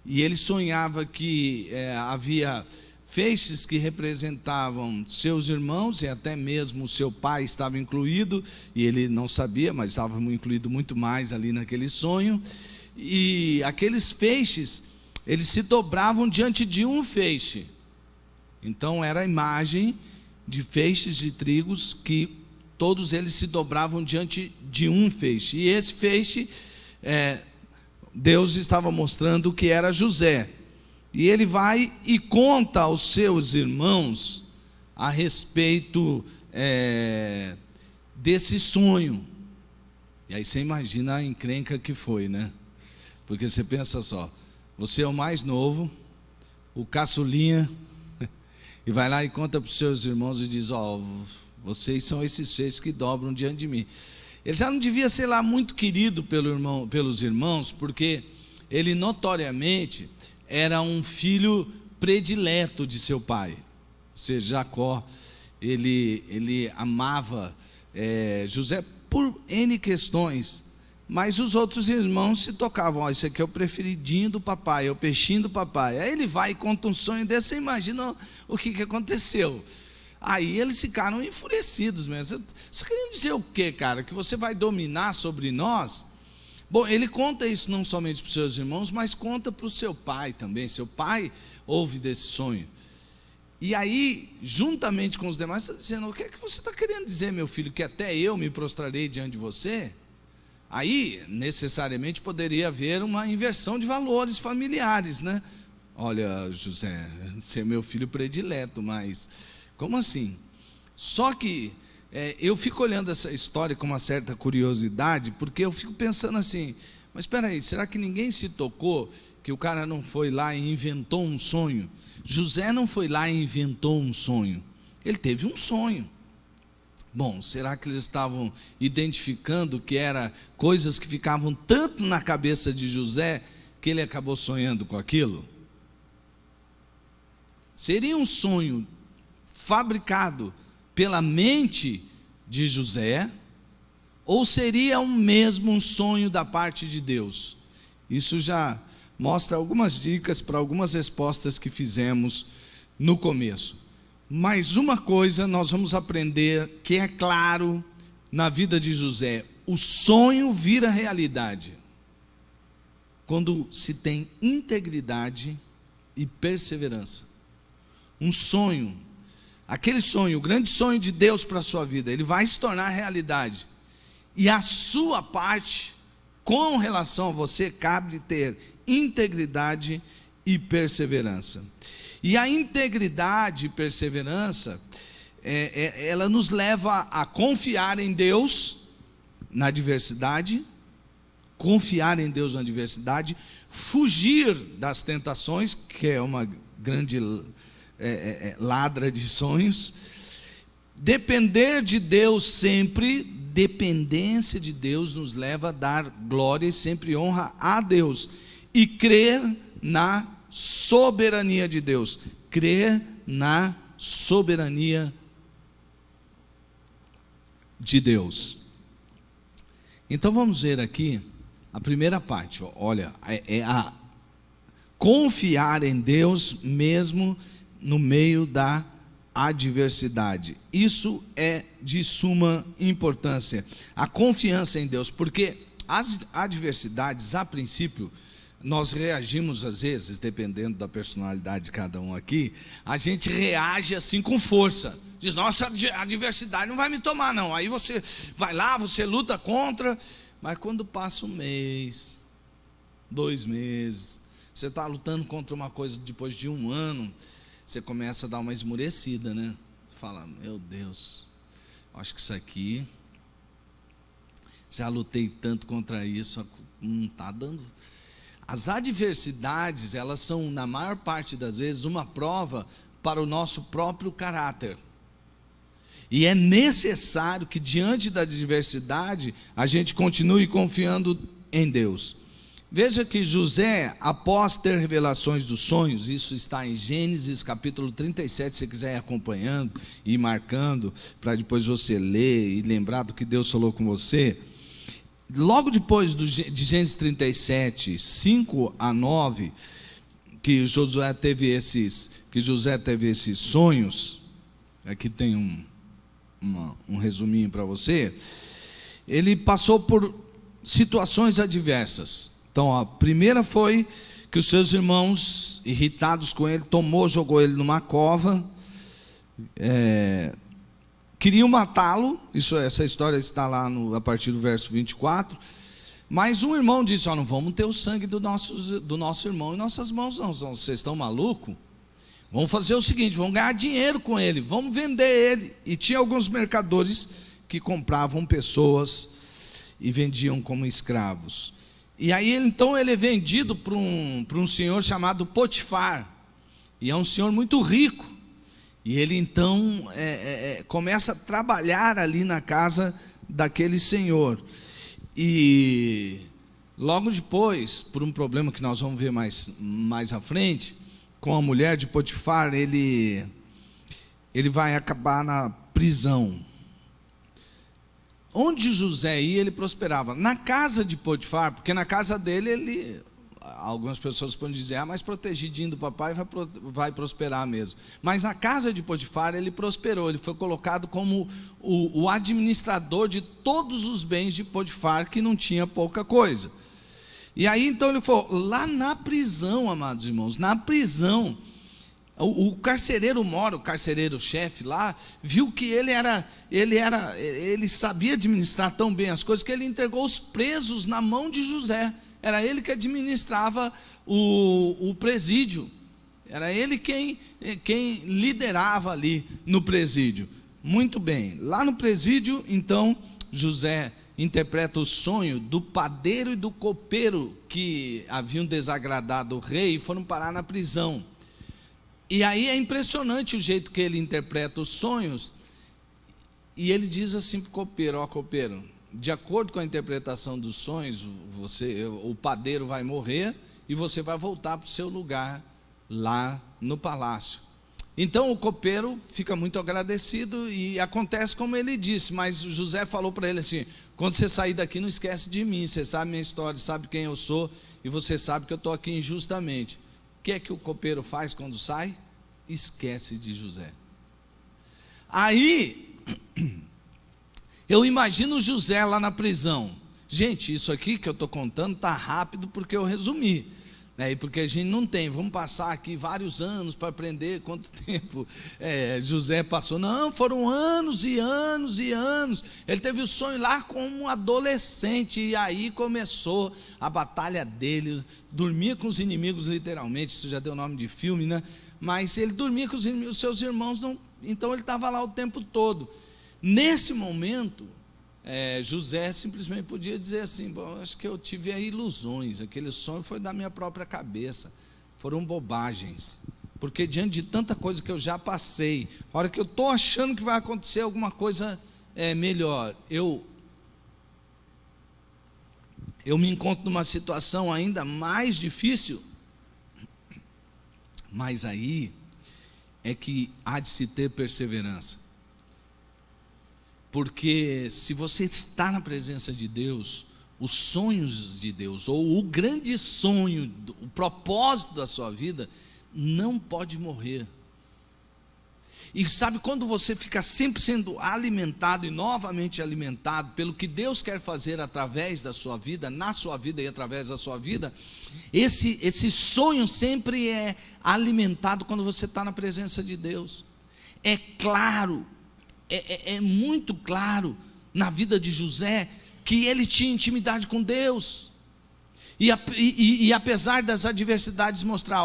E ele sonhava que havia feixes que representavam seus irmãos e até mesmo o seu pai estava incluído, e ele não sabia, mas estava incluído muito mais ali naquele sonho. E aqueles feixes, eles se dobravam diante de um feixe. Então era a imagem de feixes de trigos que todos eles se dobravam diante de um feixe. E esse feixe, Deus estava mostrando que era José. E ele vai e conta aos seus irmãos a respeito desse sonho. E aí você imagina a encrenca que foi, né? Porque você pensa só, você é o mais novo, o caçulinha, e vai lá e conta para os seus irmãos e diz: vocês são esses feixes que dobram diante de mim. Ele já não devia ser lá muito querido pelos irmãos, porque ele notoriamente era um filho predileto de seu pai. Ou seja, Jacó, ele amava José por N questões, mas os outros irmãos se tocavam: esse aqui é o preferidinho do papai, é o peixinho do papai. Aí ele vai e conta um sonho desse, você imagina o que aconteceu. Aí eles ficaram enfurecidos mesmo. Você querendo dizer o quê, cara? Que você vai dominar sobre nós? Bom, ele conta isso não somente para os seus irmãos, mas conta para o seu pai também. Seu pai ouve desse sonho. E aí, juntamente com os demais, está dizendo: o que é que você está querendo dizer, meu filho? Que até eu me prostrarei diante de você? Aí, necessariamente, poderia haver uma inversão de valores familiares, né? Olha, José, você é meu filho predileto, mas como assim? Só que Eu fico olhando essa história com uma certa curiosidade, porque eu fico pensando assim, mas espera aí, será que ninguém se tocou que o cara não foi lá e inventou um sonho? José não foi lá e inventou um sonho, ele teve um sonho. Bom, será que eles estavam identificando que eram coisas que ficavam tanto na cabeça de José, que ele acabou sonhando com aquilo? Seria um sonho fabricado pela mente de José, ou seria mesmo um sonho da parte de Deus? Isso já mostra algumas dicas para algumas respostas que fizemos no começo. Mas uma coisa nós vamos aprender que é claro na vida de José: o sonho vira realidade quando se tem integridade e perseverança. Um sonho, aquele sonho, o grande sonho de Deus para a sua vida, ele vai se tornar realidade. E a sua parte, com relação a você, cabe ter integridade e perseverança. E a integridade e perseverança, ela nos leva a confiar em Deus na adversidade, fugir das tentações, que é uma grande ladra de sonhos, depender de Deus sempre. Dependência de Deus nos leva a dar glória e sempre honra a Deus, e crer na soberania de Deus, crer na soberania de Deus. Então vamos ver aqui a primeira parte. Olha, é a confiar em Deus mesmo no meio da adversidade. Isso é de suma importância, a confiança em Deus, porque as adversidades, a princípio, nós reagimos às vezes, dependendo da personalidade de cada um aqui, a gente reage assim com força, diz, nossa, a adversidade não vai me tomar não, aí você vai lá, você luta contra, mas quando passa um mês, 2 meses, você está lutando contra uma coisa depois de 1 ano, você começa a dar uma esmurecida, né? Fala, meu Deus, acho que isso aqui, já lutei tanto contra isso, não está dando. As adversidades, elas são, na maior parte das vezes, uma prova para o nosso próprio caráter. E é necessário que, diante da adversidade, a gente continue confiando em Deus. Veja que José, após ter revelações dos sonhos, isso está em Gênesis capítulo 37, se você quiser ir acompanhando e ir marcando, para depois você ler e lembrar do que Deus falou com você. Logo depois de Gênesis 37, 5 a 9, que José teve esses sonhos, aqui tem um resuminho para você, ele passou por situações adversas. Então, a primeira foi que os seus irmãos, irritados com ele, jogou ele numa cova, queriam matá-lo. Essa história está lá a partir do verso 24. Mas um irmão disse, não vamos ter o sangue do nosso irmão em nossas mãos não, vocês estão malucos? Vamos fazer o seguinte, vamos ganhar dinheiro com ele, vamos vender ele. E tinha alguns mercadores que compravam pessoas e vendiam como escravos. E aí então ele é vendido para um senhor chamado Potifar, e é um senhor muito rico, e ele então começa a trabalhar ali na casa daquele senhor, e logo depois, por um problema que nós vamos ver mais à frente, com a mulher de Potifar, ele vai acabar na prisão. Onde José ia, ele prosperava. Na casa de Potifar, porque na casa dele, algumas pessoas podem dizer, mas protegidinho do papai vai prosperar mesmo. Mas na casa de Potifar, ele prosperou, ele foi colocado como o administrador de todos os bens de Potifar, que não tinha pouca coisa. E aí então ele falou, lá na prisão, amados irmãos, na prisão, o carcereiro o carcereiro-chefe lá, viu que ele sabia administrar tão bem as coisas, que ele entregou os presos na mão de José. Era ele que administrava o presídio, era ele quem liderava ali no presídio. Muito bem. Lá no presídio, então, José interpreta o sonho do padeiro e do copeiro que haviam desagradado o rei e foram parar na prisão. E aí é impressionante o jeito que ele interpreta os sonhos. E ele diz assim para o copeiro: ó, copeiro, de acordo com a interpretação dos sonhos, o padeiro vai morrer e você vai voltar para o seu lugar lá no palácio. Então o copeiro fica muito agradecido e acontece como ele disse, mas José falou para ele assim: quando você sair daqui, não esquece de mim, você sabe minha história, sabe quem eu sou e você sabe que eu estou aqui injustamente. O que é que o copeiro faz quando sai? Esquece de José. Aí eu imagino José lá na prisão. Gente, isso aqui que eu estou contando está rápido porque eu resumi, né? E porque a gente não tem, vamos passar aqui vários anos para aprender quanto tempo José passou. Não, foram anos e anos e anos. Ele teve o sonho lá como um adolescente, e aí começou a batalha dele. Dormia com os inimigos, literalmente, isso já deu nome de filme, né? Mas ele dormia com os inimigos, os seus irmãos não, então ele estava lá o tempo todo. Nesse momento, José simplesmente podia dizer assim: bom, acho que eu tive ilusões, aquele sonho foi da minha própria cabeça, foram bobagens, porque diante de tanta coisa que eu já passei, a hora que eu estou achando que vai acontecer alguma coisa melhor, eu me encontro numa situação ainda mais difícil. Mas aí é que há de se ter perseverança. Porque se você está na presença de Deus, os sonhos de Deus, ou o grande sonho, o propósito da sua vida, não pode morrer. E sabe, quando você fica sempre sendo alimentado e novamente alimentado pelo que Deus quer fazer através da sua vida, na sua vida e através da sua vida, esse sonho sempre é alimentado quando você está na presença de Deus. É claro, é muito claro na vida de José que ele tinha intimidade com Deus. E apesar das adversidades mostrar,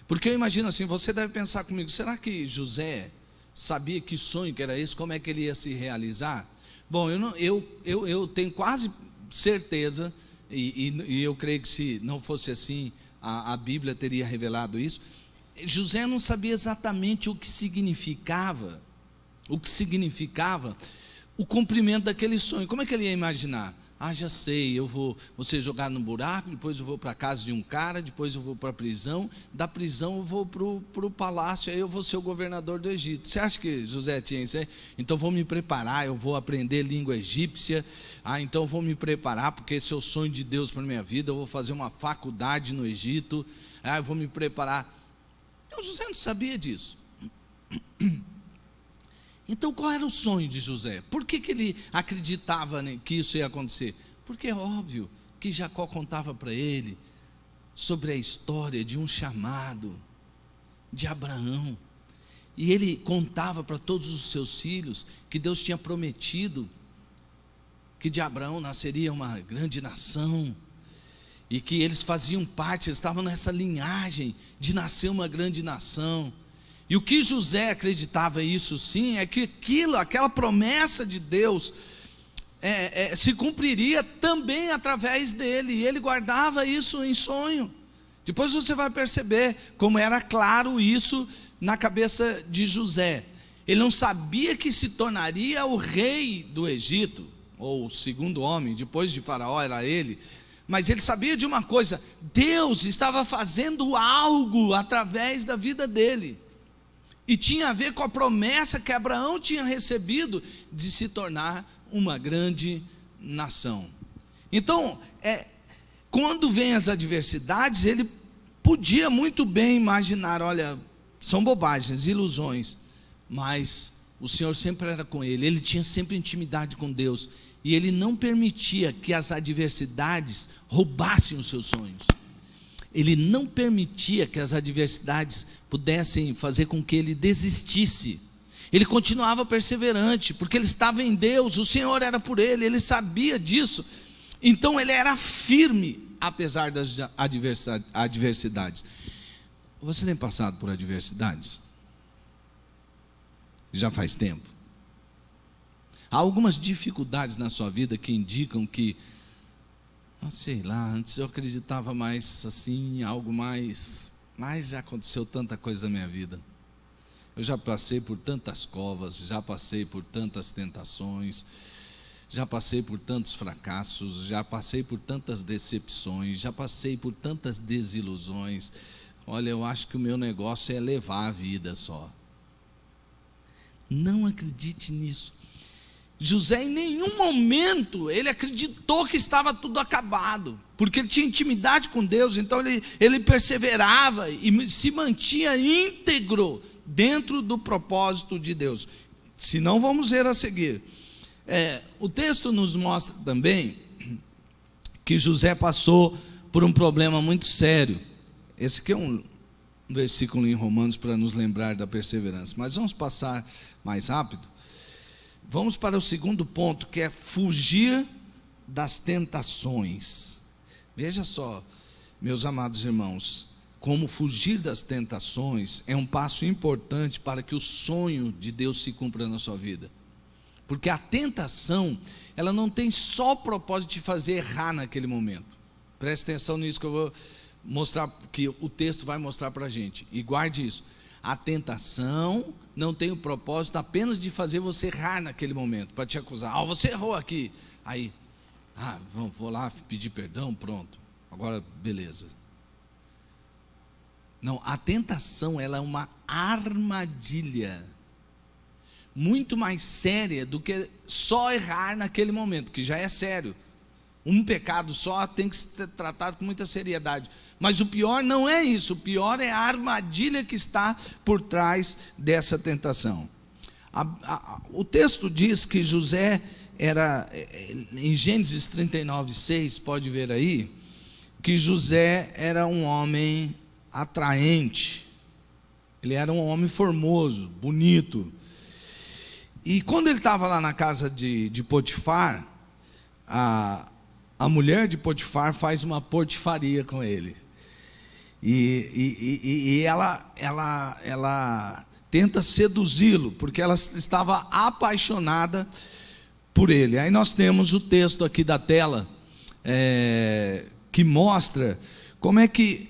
porque eu imagino assim, você deve pensar comigo, será que José sabia que sonho que era esse, como é que ele ia se realizar? Bom, eu tenho quase certeza, e eu creio que se não fosse assim, a Bíblia teria revelado isso. José não sabia exatamente o que significava o cumprimento daquele sonho. Como é que ele ia imaginar? Já sei, eu vou ser jogado no buraco, depois eu vou para a casa de um cara, depois eu vou para a prisão, da prisão eu vou para o palácio, aí eu vou ser o governador do Egito. Você acha que José tinha isso aí? Então vou me preparar, eu vou aprender língua egípcia, então vou me preparar, porque esse é o sonho de Deus para a minha vida, eu vou fazer uma faculdade no Egito, eu vou me preparar. Então José não sabia disso. Então qual era o sonho de José? Por que ele acreditava que isso ia acontecer? Porque é óbvio que Jacó contava para ele sobre a história de um chamado de Abraão. E ele contava para todos os seus filhos que Deus tinha prometido que de Abraão nasceria uma grande nação. E que eles faziam parte, eles estavam nessa linhagem de nascer uma grande nação. E o que José acreditava, isso sim, é que aquela promessa de Deus se cumpriria também através dele, e ele guardava isso em sonho. Depois você vai perceber como era claro isso na cabeça de José. Ele não sabia que se tornaria o rei do Egito, ou o segundo homem, depois de Faraó era ele, mas ele sabia de uma coisa: Deus estava fazendo algo através da vida dele. E tinha a ver com a promessa que Abraão tinha recebido de se tornar uma grande nação. Então, quando vem as adversidades, ele podia muito bem imaginar, olha, são bobagens, ilusões, mas o Senhor sempre era com ele, ele tinha sempre intimidade com Deus, e ele não permitia que as adversidades roubassem os seus sonhos. Ele não permitia que as adversidades pudessem fazer com que ele desistisse. Ele continuava perseverante, porque ele estava em Deus, o Senhor era por ele, ele sabia disso. Então ele era firme, apesar das adversidades. Você tem passado por adversidades? Já faz tempo. Há algumas dificuldades na sua vida que indicam que, sei lá, antes eu acreditava mais assim, em algo mais, mas já aconteceu tanta coisa na minha vida. Eu já passei por tantas covas, já passei por tantas tentações, já passei por tantos fracassos, já passei por tantas decepções, já passei por tantas desilusões. Olha, eu acho que o meu negócio é levar a vida só. Não acredite nisso. José, em nenhum momento, ele acreditou que estava tudo acabado, porque ele tinha intimidade com Deus, então ele perseverava e se mantinha íntegro dentro do propósito de Deus. Se não, vamos ver a seguir. O texto nos mostra também que José passou por um problema muito sério. Esse aqui é um versículo em Romanos para nos lembrar da perseverança, mas vamos passar mais rápido. Vamos para o segundo ponto, que é fugir das tentações. Veja só, meus amados irmãos, como fugir das tentações é um passo importante para que o sonho de Deus se cumpra na sua vida. Porque a tentação, ela não tem só o propósito de fazer errar naquele momento. Preste atenção nisso que eu vou mostrar, que o texto vai mostrar para a gente. E guarde isso. A tentação não tem o propósito apenas de fazer você errar naquele momento, para te acusar. Você errou aqui. Aí, vou lá pedir perdão, pronto. Agora, beleza. Não, a tentação, ela é uma armadilha muito mais séria do que só errar naquele momento, que já é sério. Um pecado só tem que ser tratado com muita seriedade. Mas o pior não é isso. O pior é a armadilha que está por trás dessa tentação. O texto diz que José era, em Gênesis 39:6, pode ver aí, que José era um homem atraente. Ele era um homem formoso, bonito. E quando ele estava lá na casa de Potifar, a mulher de Potifar faz uma portifaria com ele. E ela tenta seduzi-lo, porque ela estava apaixonada por ele. Aí nós temos o texto aqui da tela, que mostra como é que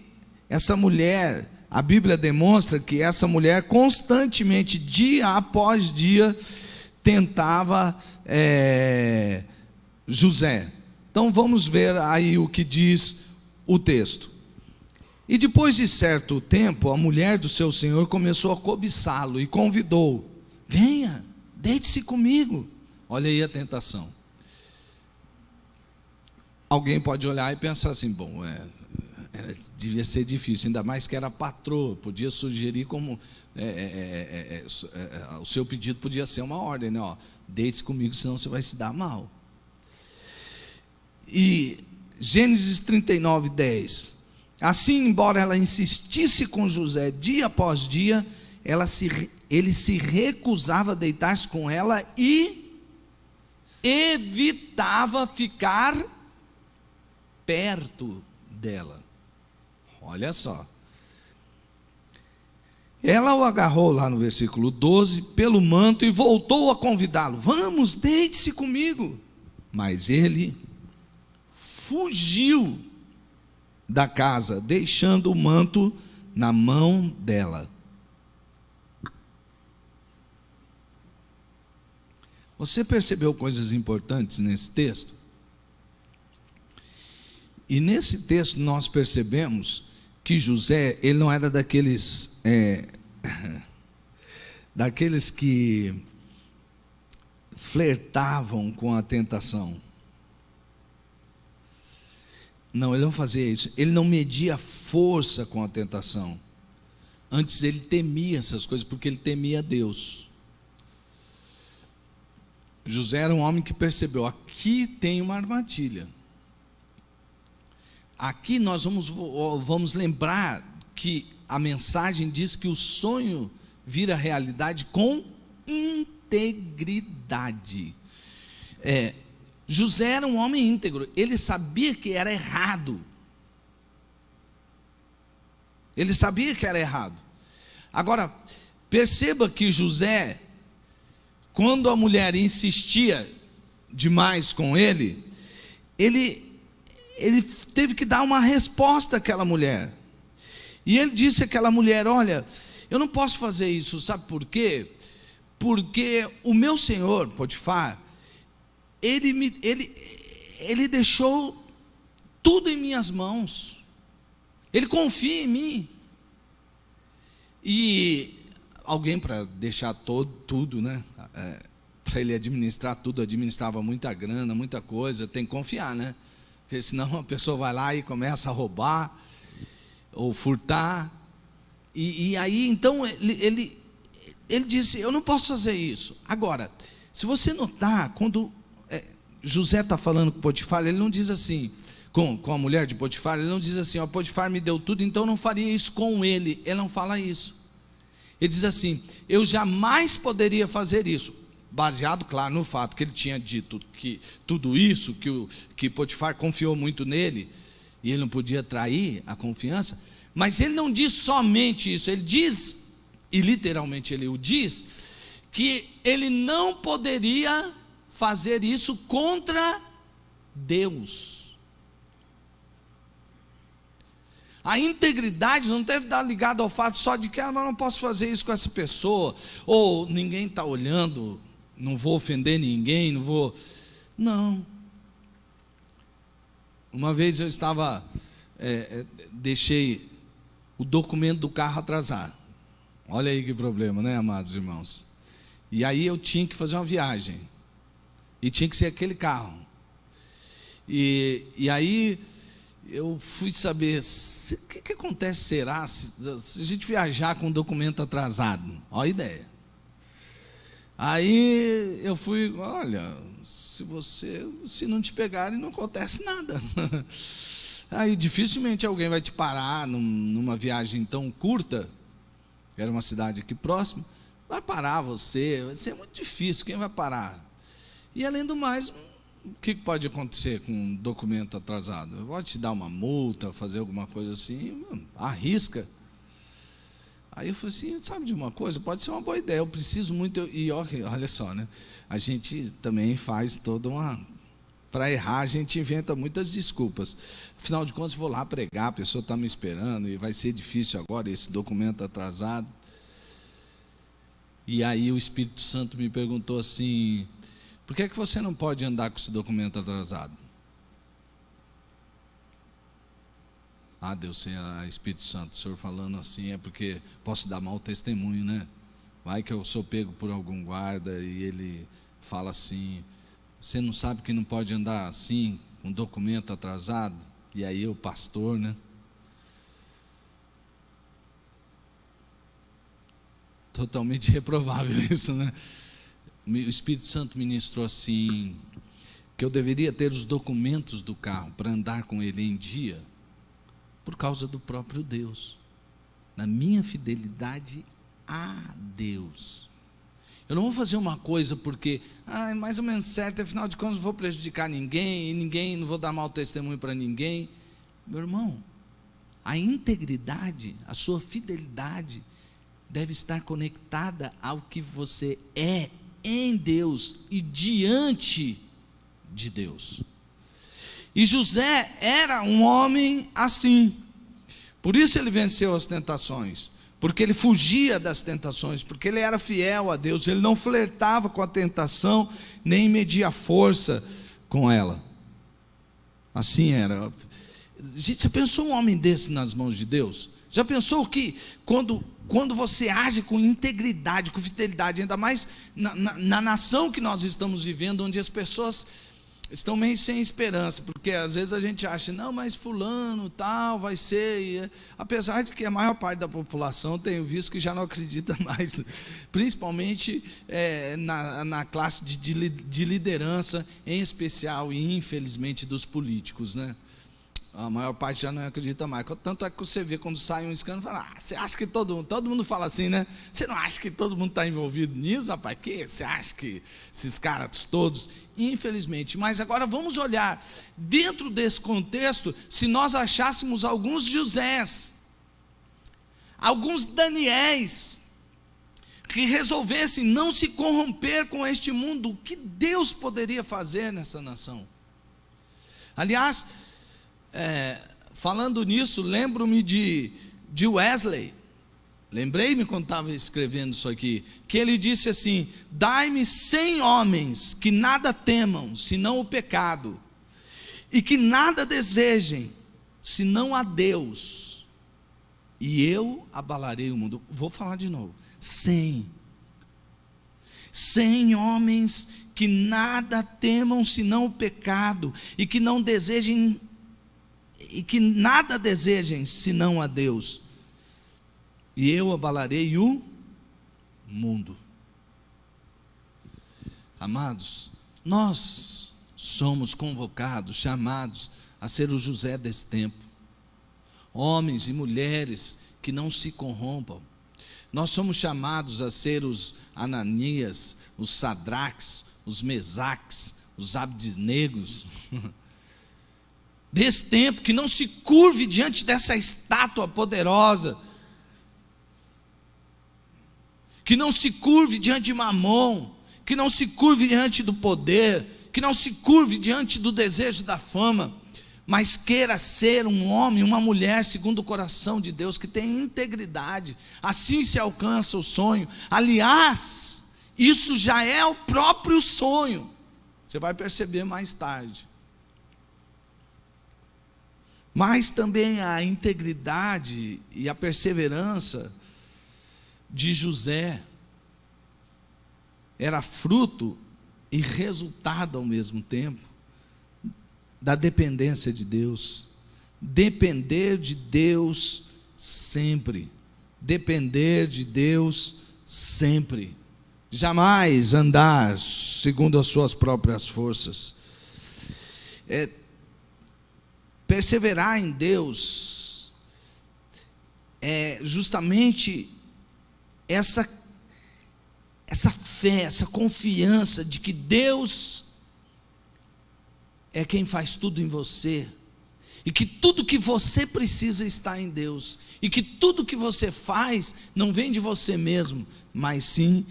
essa mulher, a Bíblia demonstra que essa mulher constantemente, dia após dia, tentava José. Então vamos ver aí o que diz o texto. E depois de certo tempo, a mulher do seu senhor começou a cobiçá-lo e convidou: venha, deite-se comigo. Olha aí a tentação. Alguém pode olhar e pensar assim: bom, devia ser difícil, ainda mais que era patroa, podia sugerir como o seu pedido podia ser uma ordem, né? Deite-se comigo, senão você vai se dar mal. E Gênesis 39:10. Assim, embora ela insistisse com José dia após dia, ele se recusava a deitar-se com ela e evitava ficar perto dela. Olha só. Ela o agarrou lá no versículo 12 pelo manto e voltou a convidá-lo: vamos, deite-se comigo. Mas ele fugiu da casa, deixando o manto na mão dela. Você percebeu coisas importantes nesse texto? E nesse texto nós percebemos que José, ele não era daqueles que flertavam com a tentação. Não, ele não fazia isso. Ele não media força com a tentação. Antes ele temia essas coisas, porque ele temia Deus. José era um homem que percebeu: aqui tem uma armadilha. Aqui nós vamos lembrar que a mensagem diz que o sonho vira realidade com integridade. José era um homem íntegro, ele sabia que era errado. Ele sabia que era errado. Agora, perceba que José, quando a mulher insistia demais com ele, ele teve que dar uma resposta àquela mulher. E ele disse àquela mulher: olha, eu não posso fazer isso, sabe por quê? Porque o meu senhor, Potifar, ele deixou tudo em minhas mãos, ele confia em mim. E alguém para deixar tudo, né? Para ele administrar tudo, administrava muita grana, muita coisa, tem que confiar, né? Porque senão a pessoa vai lá e começa a roubar ou furtar. E aí então ele disse: eu não posso fazer isso. Agora, se você notar, quando José está falando com Potifar, ele não diz assim, com a mulher de Potifar, ele não diz assim: ó, Potifar me deu tudo, então eu não faria isso com ele. Ele não fala isso. Ele diz assim: eu jamais poderia fazer isso, baseado, claro, no fato que ele tinha dito que tudo isso, que Potifar confiou muito nele, e ele não podia trair a confiança. Mas ele não diz somente isso, ele diz, e literalmente ele o diz, que ele não poderia fazer isso contra Deus. A integridade não deve estar ligada ao fato só de que eu não posso fazer isso com essa pessoa, ou ninguém está olhando, não vou ofender ninguém, não vou... Não. Uma vez eu estava, deixei o documento do carro atrasar. Olha aí que problema, né, amados irmãos? E aí eu tinha que fazer uma viagem, e tinha que ser aquele carro. E aí eu fui saber, o que acontece, será, se a gente viajar com o documento atrasado? Olha a ideia. Aí eu fui, olha, se não te pegarem, não acontece nada. Aí dificilmente alguém vai te parar numa viagem tão curta, que era uma cidade aqui próxima, vai parar você, vai ser muito difícil, quem vai parar? E além do mais, o que pode acontecer com um documento atrasado? Pode te dar uma multa, fazer alguma coisa assim, arrisca. Aí eu falei assim, sabe de uma coisa, pode ser uma boa ideia, eu preciso muito, e olha só, né? A gente também faz toda uma... Para errar, a gente inventa muitas desculpas. Afinal de contas, vou lá pregar, a pessoa está me esperando, e vai ser difícil agora, esse documento atrasado. E aí o Espírito Santo me perguntou assim, por que você não pode andar com esse documento atrasado? Ah, Deus, Espírito Santo, o Senhor falando assim, é porque posso dar mau testemunho, né? Vai que eu sou pego por algum guarda e ele fala assim, você não sabe que não pode andar assim, com documento atrasado? E aí o pastor, né? Totalmente reprovável isso, né? O Espírito Santo ministrou assim, que eu deveria ter os documentos do carro para andar com ele em dia, por causa do próprio Deus, na minha fidelidade a Deus. Eu não vou fazer uma coisa porque, é mais ou menos certo, afinal de contas não vou prejudicar ninguém, não vou dar mau testemunho para ninguém. Meu irmão, a integridade, a sua fidelidade deve estar conectada ao que você é em Deus e diante de Deus. E José era um homem assim, por isso ele venceu as tentações, porque ele fugia das tentações, porque ele era fiel a Deus, ele não flertava com a tentação, nem media força com ela. Assim era. Gente, você pensou um homem desse nas mãos de Deus? Já pensou que quando você age com integridade, com fidelidade, ainda mais na nação que nós estamos vivendo, onde as pessoas estão meio sem esperança, porque às vezes a gente acha, não, mas fulano tal, vai ser, apesar de que a maior parte da população, tenho visto que já não acredita mais, principalmente na classe de liderança, em especial e infelizmente dos políticos, né? A maior parte já não acredita mais. Tanto é que você vê quando sai um escândalo, fala, você acha que todo mundo fala assim, né? Você não acha que todo mundo está envolvido nisso, rapaz? Que? Você acha que esses caras todos? Infelizmente. Mas agora vamos olhar, dentro desse contexto, se nós achássemos alguns Josés, alguns Daniéis, que resolvessem não se corromper com este mundo, o que Deus poderia fazer nessa nação? Aliás, falando nisso, lembro-me de Wesley. Lembrei-me quando estava escrevendo isso aqui, que ele disse assim: dai-me 100 homens que nada temam, senão o pecado, e que nada desejem, senão a Deus, e eu abalarei o mundo. Vou falar de novo: 100 homens que nada temam, senão o pecado, e que não desejem, e que nada desejem, senão a Deus, e eu abalarei o mundo. Amados, nós somos convocados, chamados a ser o José desse tempo, homens e mulheres que não se corrompam. Nós somos chamados a ser os Ananias, os Sadraques, os Mesaques, os Abednegos desse tempo, que não se curve diante dessa estátua poderosa, que não se curve diante de Mamon, que não se curve diante do poder, que não se curve diante do desejo da fama, mas queira ser um homem, uma mulher segundo o coração de Deus, que tem integridade. Assim se alcança o sonho. Aliás, isso já é o próprio sonho, você vai perceber mais tarde. Mas também a integridade e a perseverança de José era fruto e resultado ao mesmo tempo da dependência de Deus. Depender de Deus sempre. Depender de Deus sempre. Jamais andar segundo as suas próprias forças. Perseverar em Deus é justamente essa fé, essa confiança de que Deus é quem faz tudo em você, e que tudo que você precisa está em Deus, e que tudo que você faz não vem de você mesmo, mas sim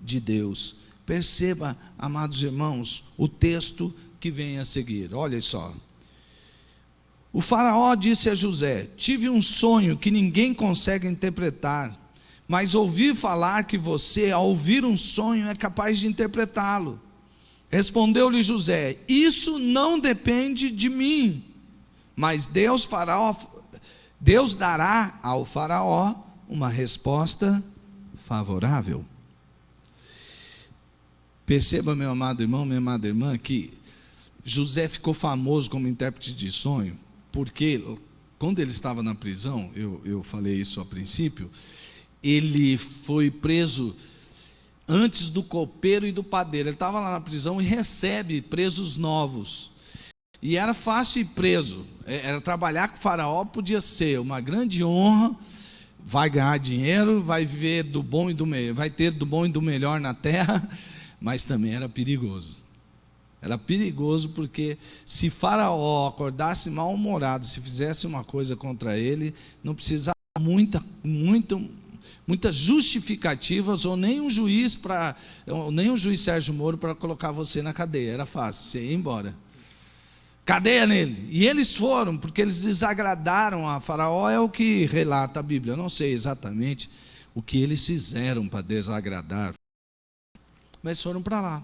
de Deus. Perceba, amados irmãos, o texto que vem a seguir. Olha só. O faraó disse a José: tive um sonho que ninguém consegue interpretar, mas ouvi falar que você, ao ouvir um sonho, é capaz de interpretá-lo. Respondeu-lhe José: isso não depende de mim, mas Deus dará ao faraó uma resposta favorável. Perceba, meu amado irmão, minha amada irmã, que José ficou famoso como intérprete de sonho, porque quando ele estava na prisão, eu falei isso a princípio, ele foi preso antes do copeiro e do padeiro. Ele estava lá na prisão e recebe presos novos. E era fácil ir preso. Era trabalhar com o faraó, podia ser uma grande honra. Vai ganhar dinheiro, vai viver do bom e do melhor, vai ter do bom e do melhor na terra, mas também era perigoso. Era perigoso porque se faraó acordasse mal-humorado, se fizesse uma coisa contra ele, não precisava muitas justificativas, ou nem um juiz Sérgio Moro para colocar você na cadeia. Era fácil, você ia embora. Cadeia nele. E eles foram, porque eles desagradaram a faraó, é o que relata a Bíblia. Eu não sei exatamente o que eles fizeram para desagradar, mas foram para lá.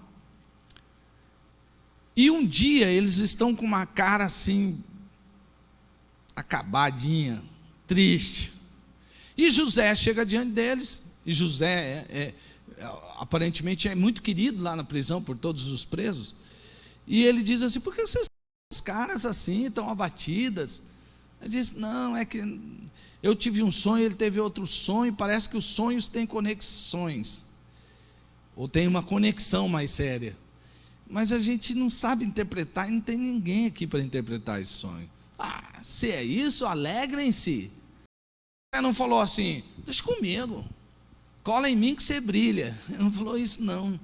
E um dia eles estão com uma cara assim, acabadinha, triste. E José chega diante deles, e José aparentemente é muito querido lá na prisão por todos os presos, e ele diz assim: por que vocês estão com as caras assim, tão abatidas? Ele diz: não, é que eu tive um sonho, ele teve outro sonho, parece que os sonhos têm conexões, ou tem uma conexão mais séria, mas a gente não sabe interpretar, e não tem ninguém aqui para interpretar esse sonho. Se é isso, alegrem-se. Ele não falou assim: deixa comigo, cola em mim que você brilha. Ele não falou isso, não.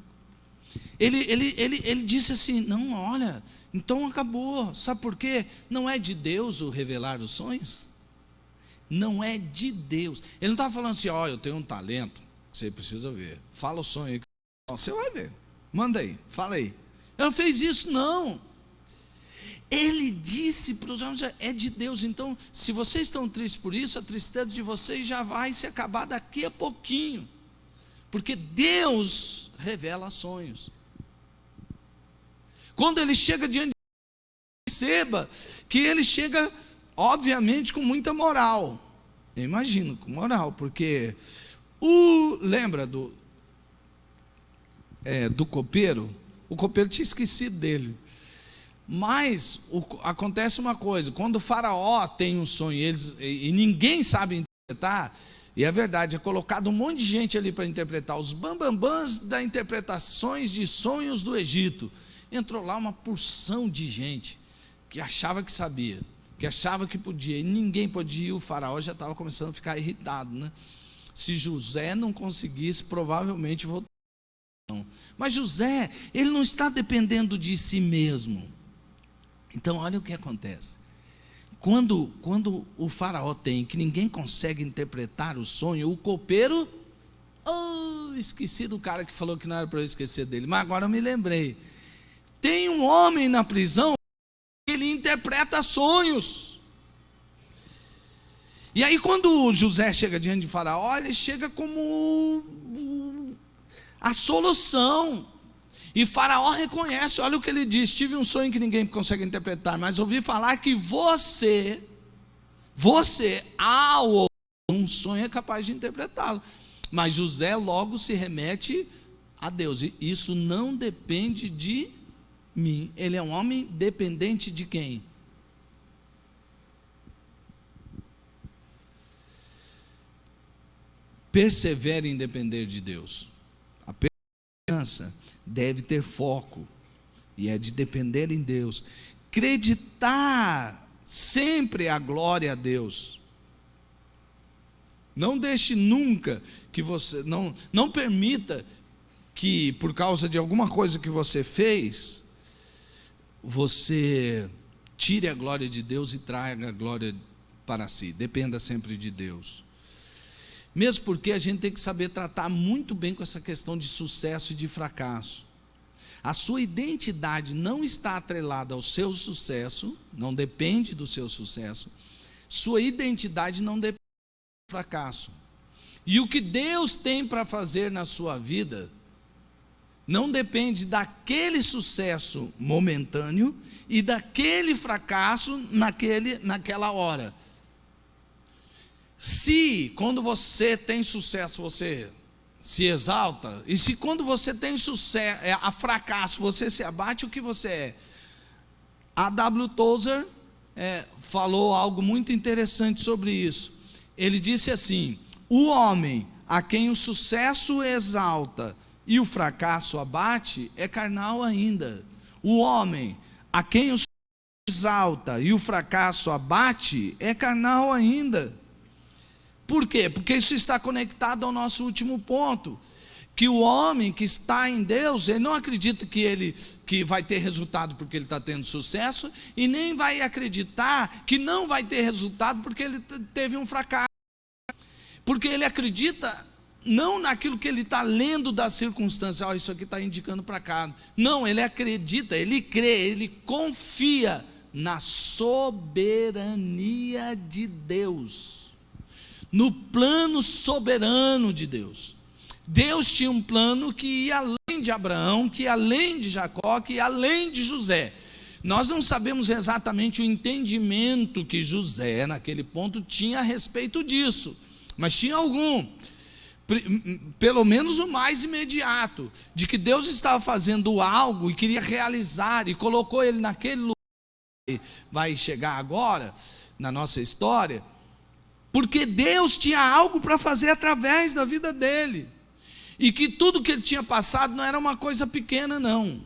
Ele disse assim: não, olha, então acabou. Sabe por quê? Não é de Deus o revelar os sonhos. Não é de Deus. Ele não estava falando assim: eu tenho um talento, Você precisa ver. Fala o sonho aí. Você vai ver. Manda aí, fala aí. Ele não fez isso, não. Ele disse para os homens, é de Deus. Então, se vocês estão tristes por isso, a tristeza de vocês já vai se acabar daqui a pouquinho. Porque Deus revela sonhos. Quando ele chega diante de você, perceba que ele chega, obviamente, com muita moral. Eu imagino, com moral, porque lembra do copeiro? O copeiro tinha esquecido dele. Mas acontece uma coisa, quando o faraó tem um sonho e ninguém sabe interpretar, e é verdade, é colocado um monte de gente ali para interpretar, os bambambãs das interpretações de sonhos do Egito. Entrou lá uma porção de gente que achava que sabia, que achava que podia, e ninguém podia, e o faraó já estava começando a ficar irritado, né? Se José não conseguisse, provavelmente voltaria. Mas José, ele não está dependendo de si mesmo. Então olha o que acontece. Quando o faraó tem, que ninguém consegue interpretar o sonho, o copeiro, esqueci do cara que falou que não era para eu esquecer dele, mas agora eu me lembrei. Tem um homem na prisão, ele interpreta sonhos. E aí quando José chega diante de faraó, ele chega como a solução. E faraó reconhece, olha o que ele diz: tive um sonho que ninguém consegue interpretar, mas ouvi falar que você, ao um sonho é capaz de interpretá-lo. Mas José logo se remete a Deus, e isso não depende de mim. Ele é um homem dependente de quem? Persevere em depender de Deus. A perseverança deve ter foco, e é de depender em Deus, acreditar sempre a glória a Deus. Não deixe nunca que você, não permita que por causa de alguma coisa que você fez, você tire a glória de Deus e traga a glória para si. Dependa sempre de Deus. Mesmo porque a gente tem que saber tratar muito bem com essa questão de sucesso e de fracasso. A sua identidade não está atrelada ao seu sucesso, não depende do seu sucesso. Sua identidade não depende do fracasso. E o que Deus tem para fazer na sua vida não depende daquele sucesso momentâneo e daquele fracasso naquela hora. Se quando você tem sucesso você se exalta, e se quando você tem sucesso, a fracasso, você se abate, o que você é? A W. Tozer falou algo muito interessante sobre isso. Ele disse assim: o homem a quem o sucesso exalta e o fracasso abate é carnal ainda. O homem a quem o sucesso exalta e o fracasso abate é carnal ainda. Por quê? Porque isso está conectado ao nosso último ponto, que o homem que está em Deus, ele não acredita que vai ter resultado porque ele está tendo sucesso, e nem vai acreditar que não vai ter resultado porque ele teve um fracasso, porque ele acredita não naquilo que ele está lendo da circunstância, isso aqui está indicando para cá, não, ele acredita, ele crê, ele confia na soberania de Deus, no plano soberano de Deus. Deus tinha um plano que ia além de Abraão, que ia além de Jacó, que ia além de José. Nós não sabemos exatamente o entendimento que José, naquele ponto, tinha a respeito disso, mas tinha algum, pelo menos o mais imediato, de que Deus estava fazendo algo e queria realizar, e colocou ele naquele lugar que vai chegar agora, na nossa história, porque Deus tinha algo para fazer através da vida dele, e que tudo que ele tinha passado não era uma coisa pequena não,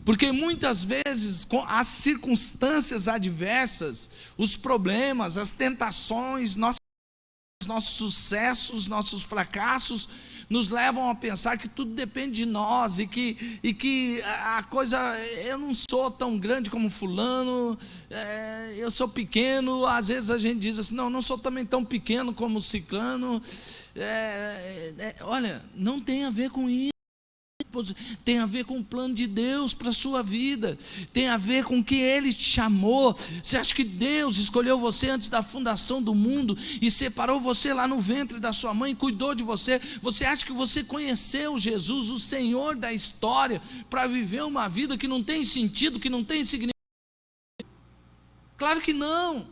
porque muitas vezes com as circunstâncias adversas, os problemas, as tentações, nossos sucessos, nossos fracassos, nos levam a pensar que tudo depende de nós e que a coisa, eu não sou tão grande como fulano, eu sou pequeno. Às vezes a gente diz assim, não sou também tão pequeno como ciclano. Olha, não tem a ver com isso. Tem a ver com o plano de Deus para a sua vida, tem a ver com o que Ele te chamou. Você acha que Deus escolheu você antes da fundação do mundo e separou você lá no ventre da sua mãe, cuidou de você? Você acha que você conheceu Jesus, o Senhor da história, para viver uma vida que não tem sentido, que não tem significado? Claro que não.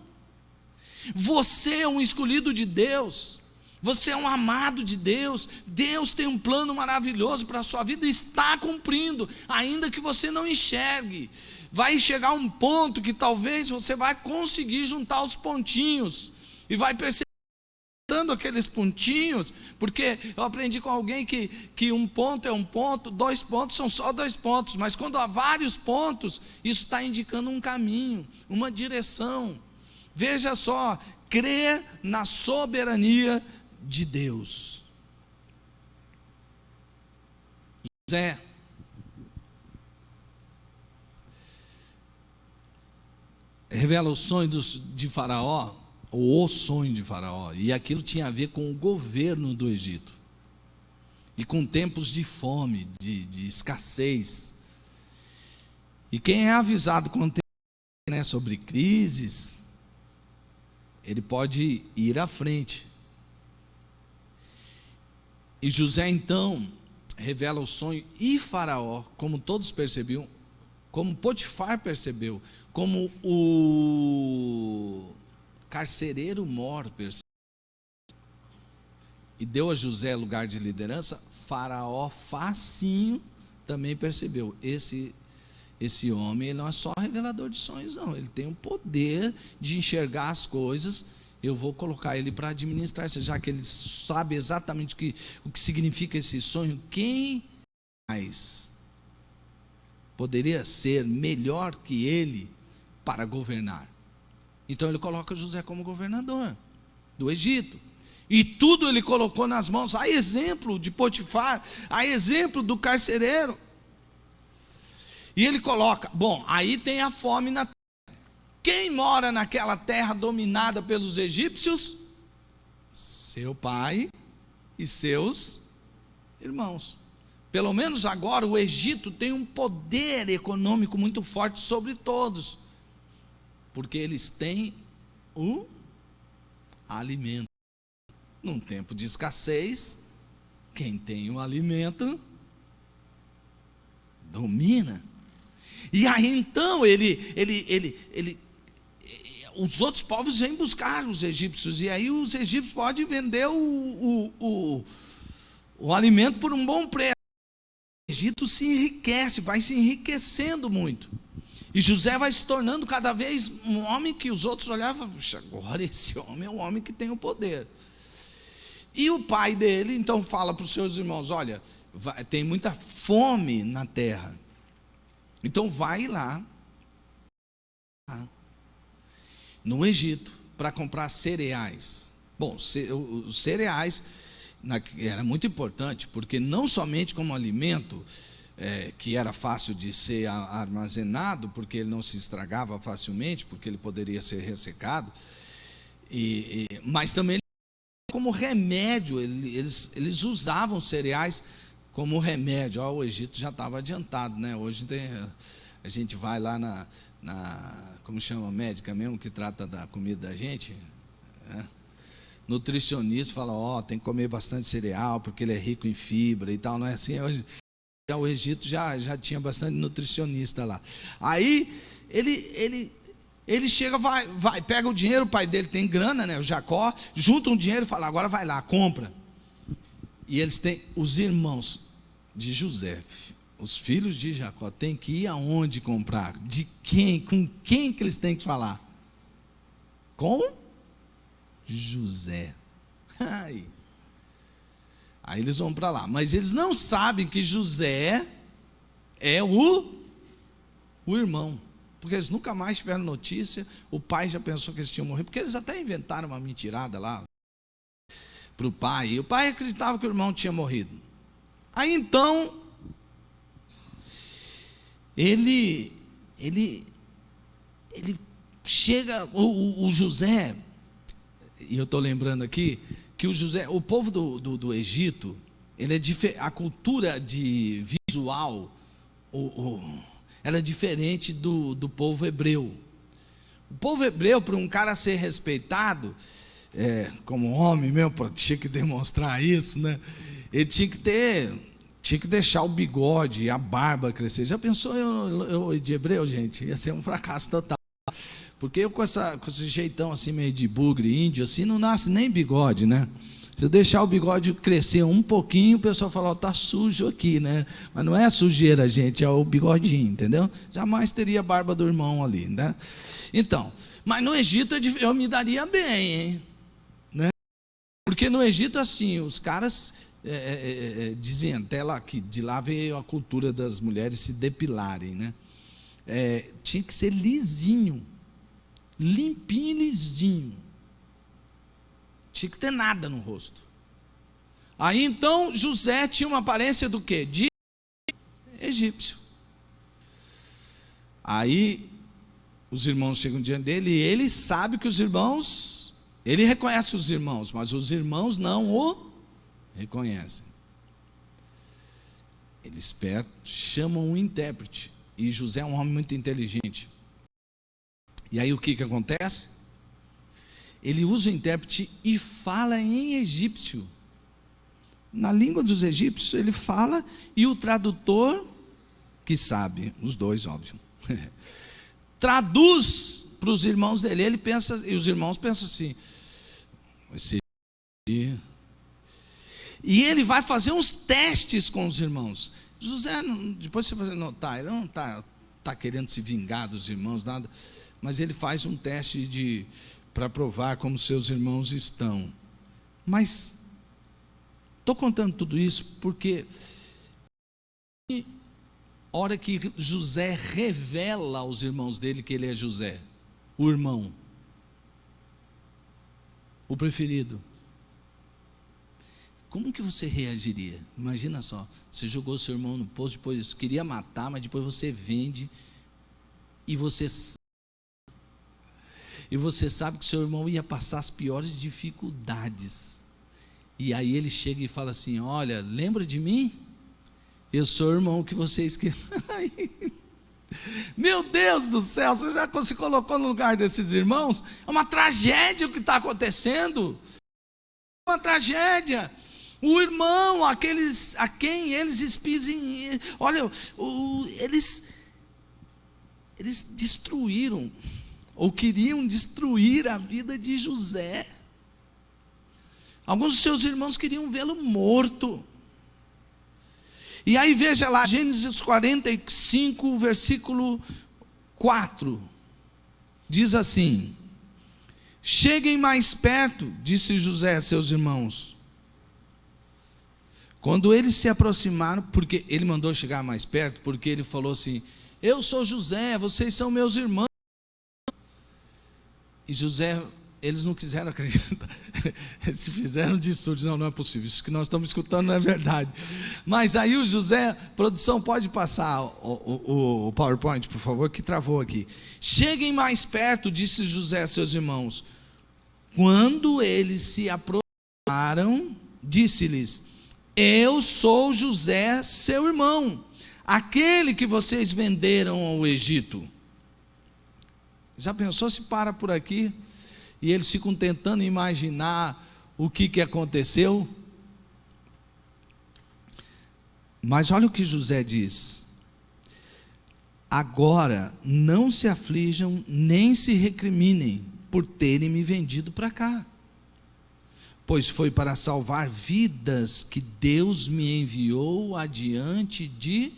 Você é um escolhido de Deus. Você é um amado de Deus. Deus tem um plano maravilhoso para a sua vida e está cumprindo, ainda que você não enxergue. Vai chegar um ponto que talvez você vai conseguir juntar os pontinhos e vai percebendo aqueles pontinhos, porque eu aprendi com alguém que um ponto é um ponto, 2 pontos são só 2 pontos, mas quando há vários pontos, isso está indicando um caminho, uma direção. Veja só, crer na soberania de Deus. José revela o sonho de Faraó, ou o sonho de Faraó, e aquilo tinha a ver com o governo do Egito, e com tempos de fome, de escassez. E quem é avisado quando tem, sobre crises, ele pode ir à frente. E José então revela o sonho, e Faraó, como todos percebiam, como Potifar percebeu, como o carcereiro mor percebeu, e deu a José lugar de liderança. Faraó facinho também percebeu, esse homem, ele não é só revelador de sonhos, não, ele tem o poder de enxergar as coisas. Eu vou colocar ele para administrar, já que ele sabe exatamente o que significa esse sonho. Quem mais poderia ser melhor que ele para governar? Então ele coloca José como governador do Egito, e tudo ele colocou nas mãos, a exemplo de Potifar, a exemplo do carcereiro. E ele coloca, bom, aí tem a fome na terra. Quem mora naquela terra dominada pelos egípcios? Seu pai e seus irmãos. Pelo menos agora o Egito tem um poder econômico muito forte sobre todos, porque eles têm o alimento. Num tempo de escassez, quem tem o alimento domina. E aí então os outros povos vêm buscar os egípcios, e aí os egípcios podem vender o alimento por um bom preço. O Egito se enriquece, vai se enriquecendo muito, e José vai se tornando cada vez um homem que os outros olhavam, puxa, agora esse homem é um homem que tem o poder. E o pai dele então fala para os seus irmãos, olha, tem muita fome na terra, então vai lá no Egito para comprar cereais. Bom, os cereais era muito importante, porque não somente como alimento, que era fácil de ser armazenado, porque ele não se estragava facilmente, porque ele poderia ser ressecado, mas também como remédio. Eles usavam cereais como remédio. O Egito já estava adiantado, né? Hoje a gente vai lá na como chama a médica mesmo, que trata da comida da gente, nutricionista, fala, tem que comer bastante cereal, porque ele é rico em fibra e tal. Não é assim hoje? O Egito já tinha bastante nutricionista lá. Aí ele chega, vai, pega o dinheiro, o pai dele tem grana, né, o Jacó, junta um dinheiro e fala, agora vai lá, compra. E eles têm, os irmãos de José, os filhos de Jacó, têm que ir aonde comprar? De quem? Com quem que eles têm que falar? Com José. Aí eles vão para lá, mas eles não sabem que José é o irmão, porque eles nunca mais tiveram notícia. O pai já pensou que eles tinham morrido, porque eles até inventaram uma mentirada lá, para o pai. E o pai acreditava que o irmão tinha morrido. Aí então, ele chega, o José, e eu estou lembrando aqui, que o José, o povo do Egito, ele é a cultura de visual, ela é diferente do povo hebreu. O povo hebreu, para um cara ser respeitado, como homem mesmo, tinha que demonstrar isso, né? Ele tinha que deixar o bigode e a barba crescer. Já pensou eu de hebreu, gente? Ia ser um fracasso total. Porque eu com esse jeitão assim, meio de bugre, índio, assim, não nasce nem bigode, né? Se eu deixar o bigode crescer um pouquinho, o pessoal fala, tá sujo aqui, né? Mas não é a sujeira, gente, é o bigodinho, entendeu? Jamais teria a barba do irmão ali, né? Então, mas no Egito eu me daria bem, hein? Né? Porque no Egito, assim, os caras dizem até lá que de lá veio a cultura das mulheres se depilarem, né? Tinha que ser lisinho, limpinho e lisinho. Tinha que ter nada no rosto. Aí então José tinha uma aparência do quê? De egípcio. Aí os irmãos chegam diante dele e ele sabe que os irmãos, ele reconhece os irmãos, mas os irmãos não o reconhecem. Eles chamam um intérprete, e José é um homem muito inteligente. E aí o que acontece? Ele usa o intérprete e fala em egípcio. Na língua dos egípcios ele fala, e o tradutor, que sabe, os dois, óbvio, traduz para os irmãos dele. Ele pensa, e os irmãos pensam assim, e ele vai fazer uns testes com os irmãos. José, depois você vai notar, ele não está querendo se vingar dos irmãos, nada, mas ele faz um teste para provar como seus irmãos estão. Mas estou contando tudo isso porque a hora que José revela aos irmãos dele que ele é José, o irmão, o preferido, como que você reagiria? Imagina só, você jogou seu irmão no poço, depois queria matar, mas depois você vende, e você sabe que seu irmão ia passar as piores dificuldades. E aí ele chega e fala assim, olha, lembra de mim? Eu sou o irmão que vocês querem. Meu Deus do céu, você já se colocou no lugar desses irmãos? É uma tragédia o que está acontecendo. É uma tragédia. O irmão, a quem eles espisem, olha, eles destruíram, ou queriam destruir a vida de José. Alguns dos seus irmãos queriam vê-lo morto. E aí veja lá, Gênesis 45, versículo 4, diz assim, cheguem mais perto, disse José a seus irmãos. Quando eles se aproximaram, porque ele mandou chegar mais perto, porque ele falou assim, eu sou José, vocês são meus irmãos. E José, eles não quiseram acreditar, eles se fizeram de surdos, não é possível, isso que nós estamos escutando não é verdade. Mas aí o José, produção, pode passar o PowerPoint, por favor, que travou aqui. Cheguem mais perto, disse José a seus irmãos. Quando eles se aproximaram, disse-lhes, eu sou José, seu irmão, aquele que vocês venderam ao Egito. Já pensou se para por aqui e eles ficam tentando imaginar o que aconteceu? Mas olha o que José diz. Agora não se aflijam nem se recriminem por terem me vendido para cá, pois foi para salvar vidas que Deus me enviou adiante de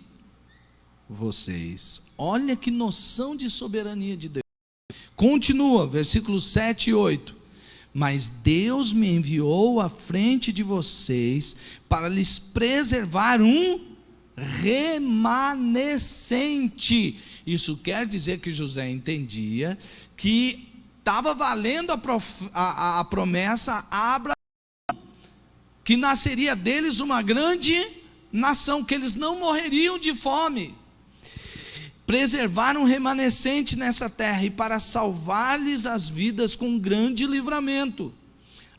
vocês. Olha que noção de soberania de Deus. Continua, versículos 7 e 8. Mas Deus me enviou à frente de vocês para lhes preservar um remanescente. Isso quer dizer que José entendia que estava valendo a promessa a Abraão. que nasceria deles uma grande nação, que eles não morreriam de fome. Preservaram o remanescente nessa terra, e para salvar-lhes as vidas com grande livramento.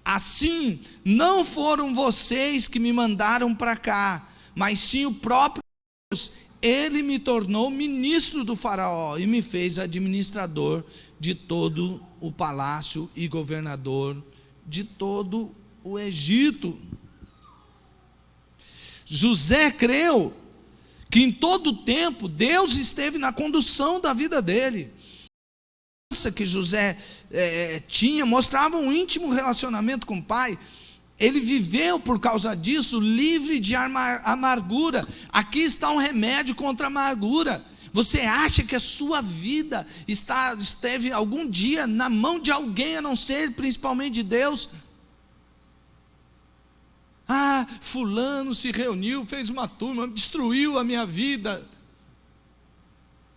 Assim, não foram vocês que me mandaram para cá, mas sim o próprio Deus. Ele me tornou ministro do faraó e me fez administrador de todo o palácio e governador de todo o Egito. José creu que em todo o tempo Deus esteve na condução da vida dele. Que José tinha, mostrava um íntimo relacionamento com o pai. Ele viveu por causa disso livre de amargura. Aqui está um remédio contra a amargura. Você acha que a sua vida esteve algum dia na mão de alguém, a não ser principalmente de Deus? Ah, fulano se reuniu, fez uma turma, destruiu a minha vida.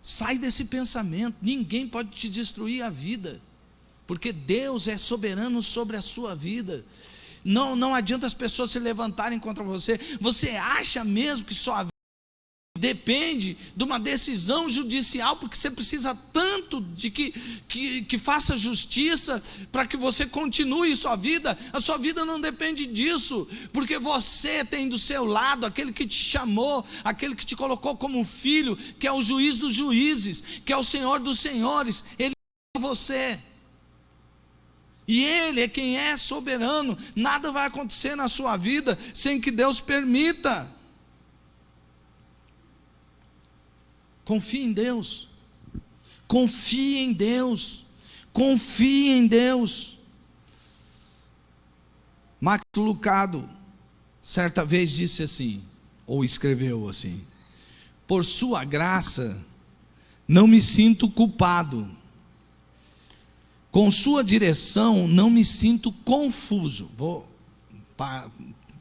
Sai desse pensamento. Ninguém pode te destruir a vida, porque Deus é soberano sobre a sua vida. Não adianta as pessoas se levantarem contra você. Você acha mesmo que sua vida depende de uma decisão judicial, porque você precisa tanto de que faça justiça para que você continue sua vida? A sua vida não depende disso, porque você tem do seu lado aquele que te chamou, aquele que te colocou como um filho, que é o juiz dos juízes, que é o Senhor dos senhores. Ele é você. E Ele é quem é soberano. Nada vai acontecer na sua vida sem que Deus permita. Confie em Deus. Confie em Deus. Confie em Deus. Max Lucado certa vez disse assim, ou escreveu assim: por sua graça não me sinto culpado. Com sua direção não me sinto confuso. Vou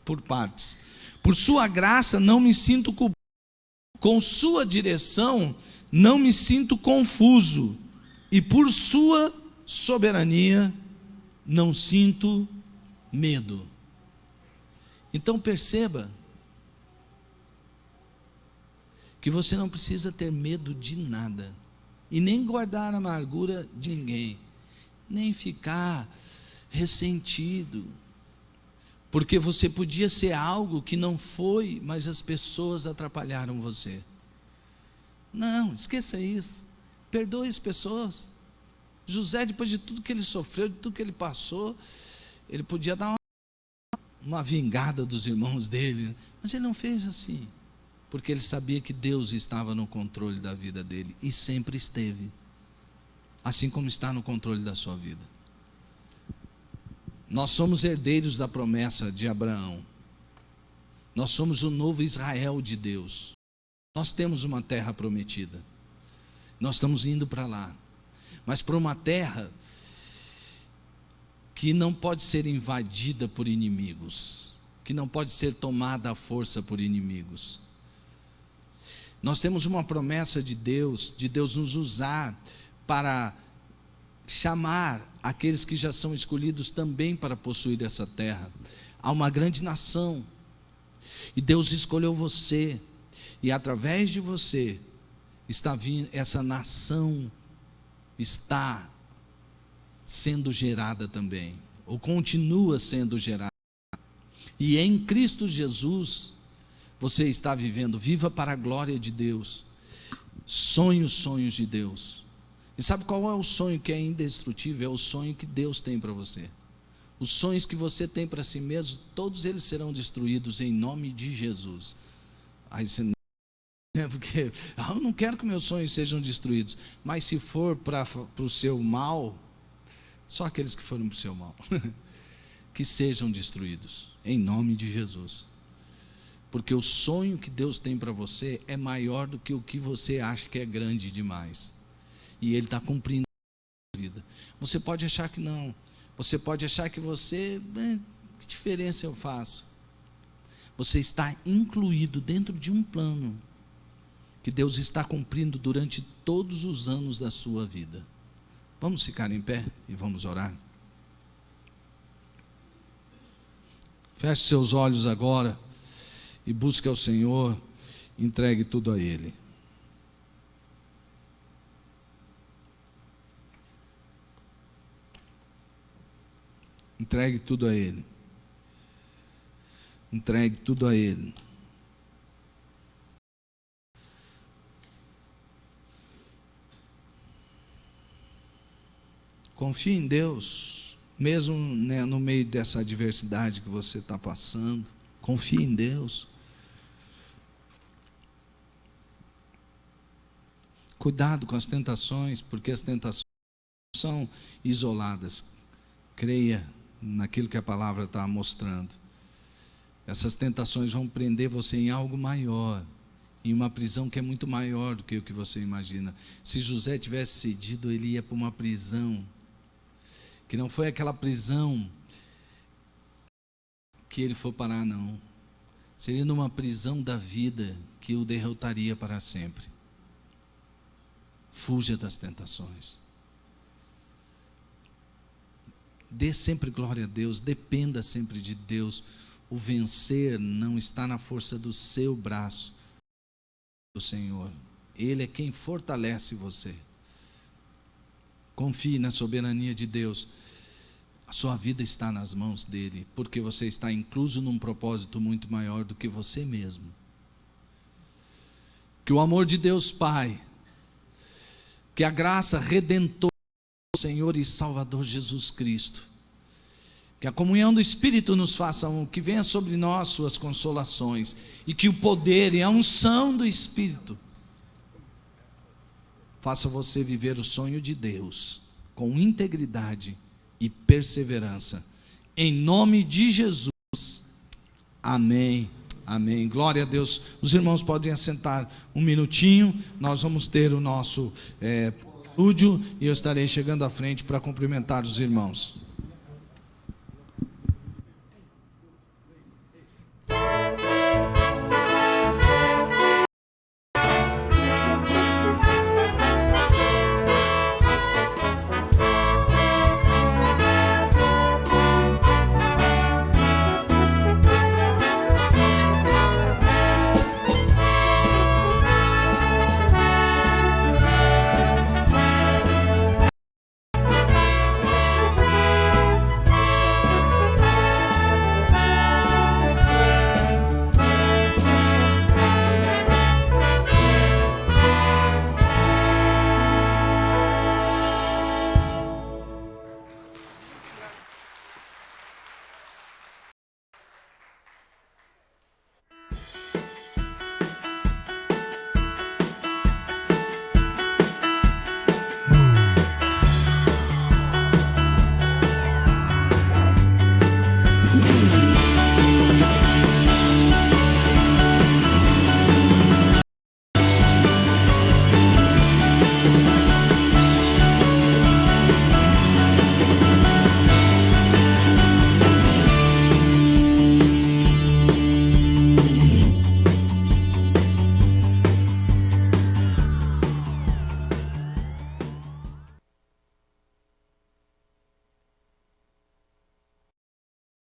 por partes. Por sua graça não me sinto culpado. Com sua direção não me sinto confuso. E por sua soberania não sinto medo. Então perceba que você não precisa ter medo de nada, e nem guardar amargura de ninguém, nem ficar ressentido, porque você podia ser algo que não foi, mas as pessoas atrapalharam você. Não, esqueça isso. Perdoe as pessoas. José, depois de tudo que ele sofreu, de tudo que ele passou, ele podia dar uma vingada dos irmãos dele, mas ele não fez assim, porque ele sabia que Deus estava no controle da vida dele, e sempre esteve, assim como está no controle da sua vida. Nós somos herdeiros da promessa de Abraão. Nós somos o novo Israel de Deus. Nós temos uma terra prometida. Nós estamos indo para lá, mas para uma terra que não pode ser invadida por inimigos, que não pode ser tomada à força por inimigos. Nós temos uma promessa de Deus nos usar para chamar aqueles que já são escolhidos também para possuir essa terra. Há uma grande nação, e Deus escolheu você, e através de você está vindo, essa nação está sendo gerada também, ou continua sendo gerada, e em Cristo Jesus você está vivendo. Viva para a glória de Deus, sonhe os sonhos de Deus. E sabe qual é o sonho que é indestrutível? É o sonho que Deus tem para você. Os sonhos que você tem para si mesmo, todos eles serão destruídos em nome de Jesus. Aí você porque eu não quero que meus sonhos sejam destruídos, mas se for para o seu mal, só aqueles que foram para o seu mal que sejam destruídos em nome de Jesus, porque o sonho que Deus tem para você é maior do que o que você acha que é grande demais, e Ele está cumprindo a vida. Você pode achar que não, você pode achar que você, que diferença eu faço? Você está incluído dentro de um plano que Deus está cumprindo durante todos os anos da sua vida. Vamos ficar em pé e vamos orar. Feche seus olhos agora e busque ao Senhor, entregue tudo a Ele. Entregue tudo a Ele. Entregue tudo a Ele. Confie em Deus, mesmo, né, no meio dessa adversidade que você está passando. Confie em Deus. Cuidado com as tentações, porque as tentações são isoladas. Creia naquilo que a palavra está mostrando. Essas tentações vão prender você em algo maior, em uma prisão que é muito maior do que o que você imagina. Se José tivesse cedido, ele ia para uma prisão que não foi aquela prisão que ele foi parar, não. Seria numa prisão da vida que o derrotaria para sempre. Fuja das tentações. Dê sempre glória a Deus, dependa sempre de Deus. O vencer não está na força do seu braço, do Senhor. Ele é quem fortalece você. Confie na soberania de Deus. A sua vida está nas mãos dele, porque você está incluso num propósito muito maior do que você mesmo. Que o amor de Deus Pai, que a graça redentora do Senhor e Salvador Jesus Cristo, que a comunhão do Espírito nos faça que venha sobre nós suas consolações, e que o poder e a unção do Espírito faça você viver o sonho de Deus com integridade e perseverança. Em nome de Jesus. Amém. Amém. Glória a Deus. Os irmãos podem assentar um minutinho. Nós vamos ter o nosso estúdio e eu estarei chegando à frente para cumprimentar os irmãos.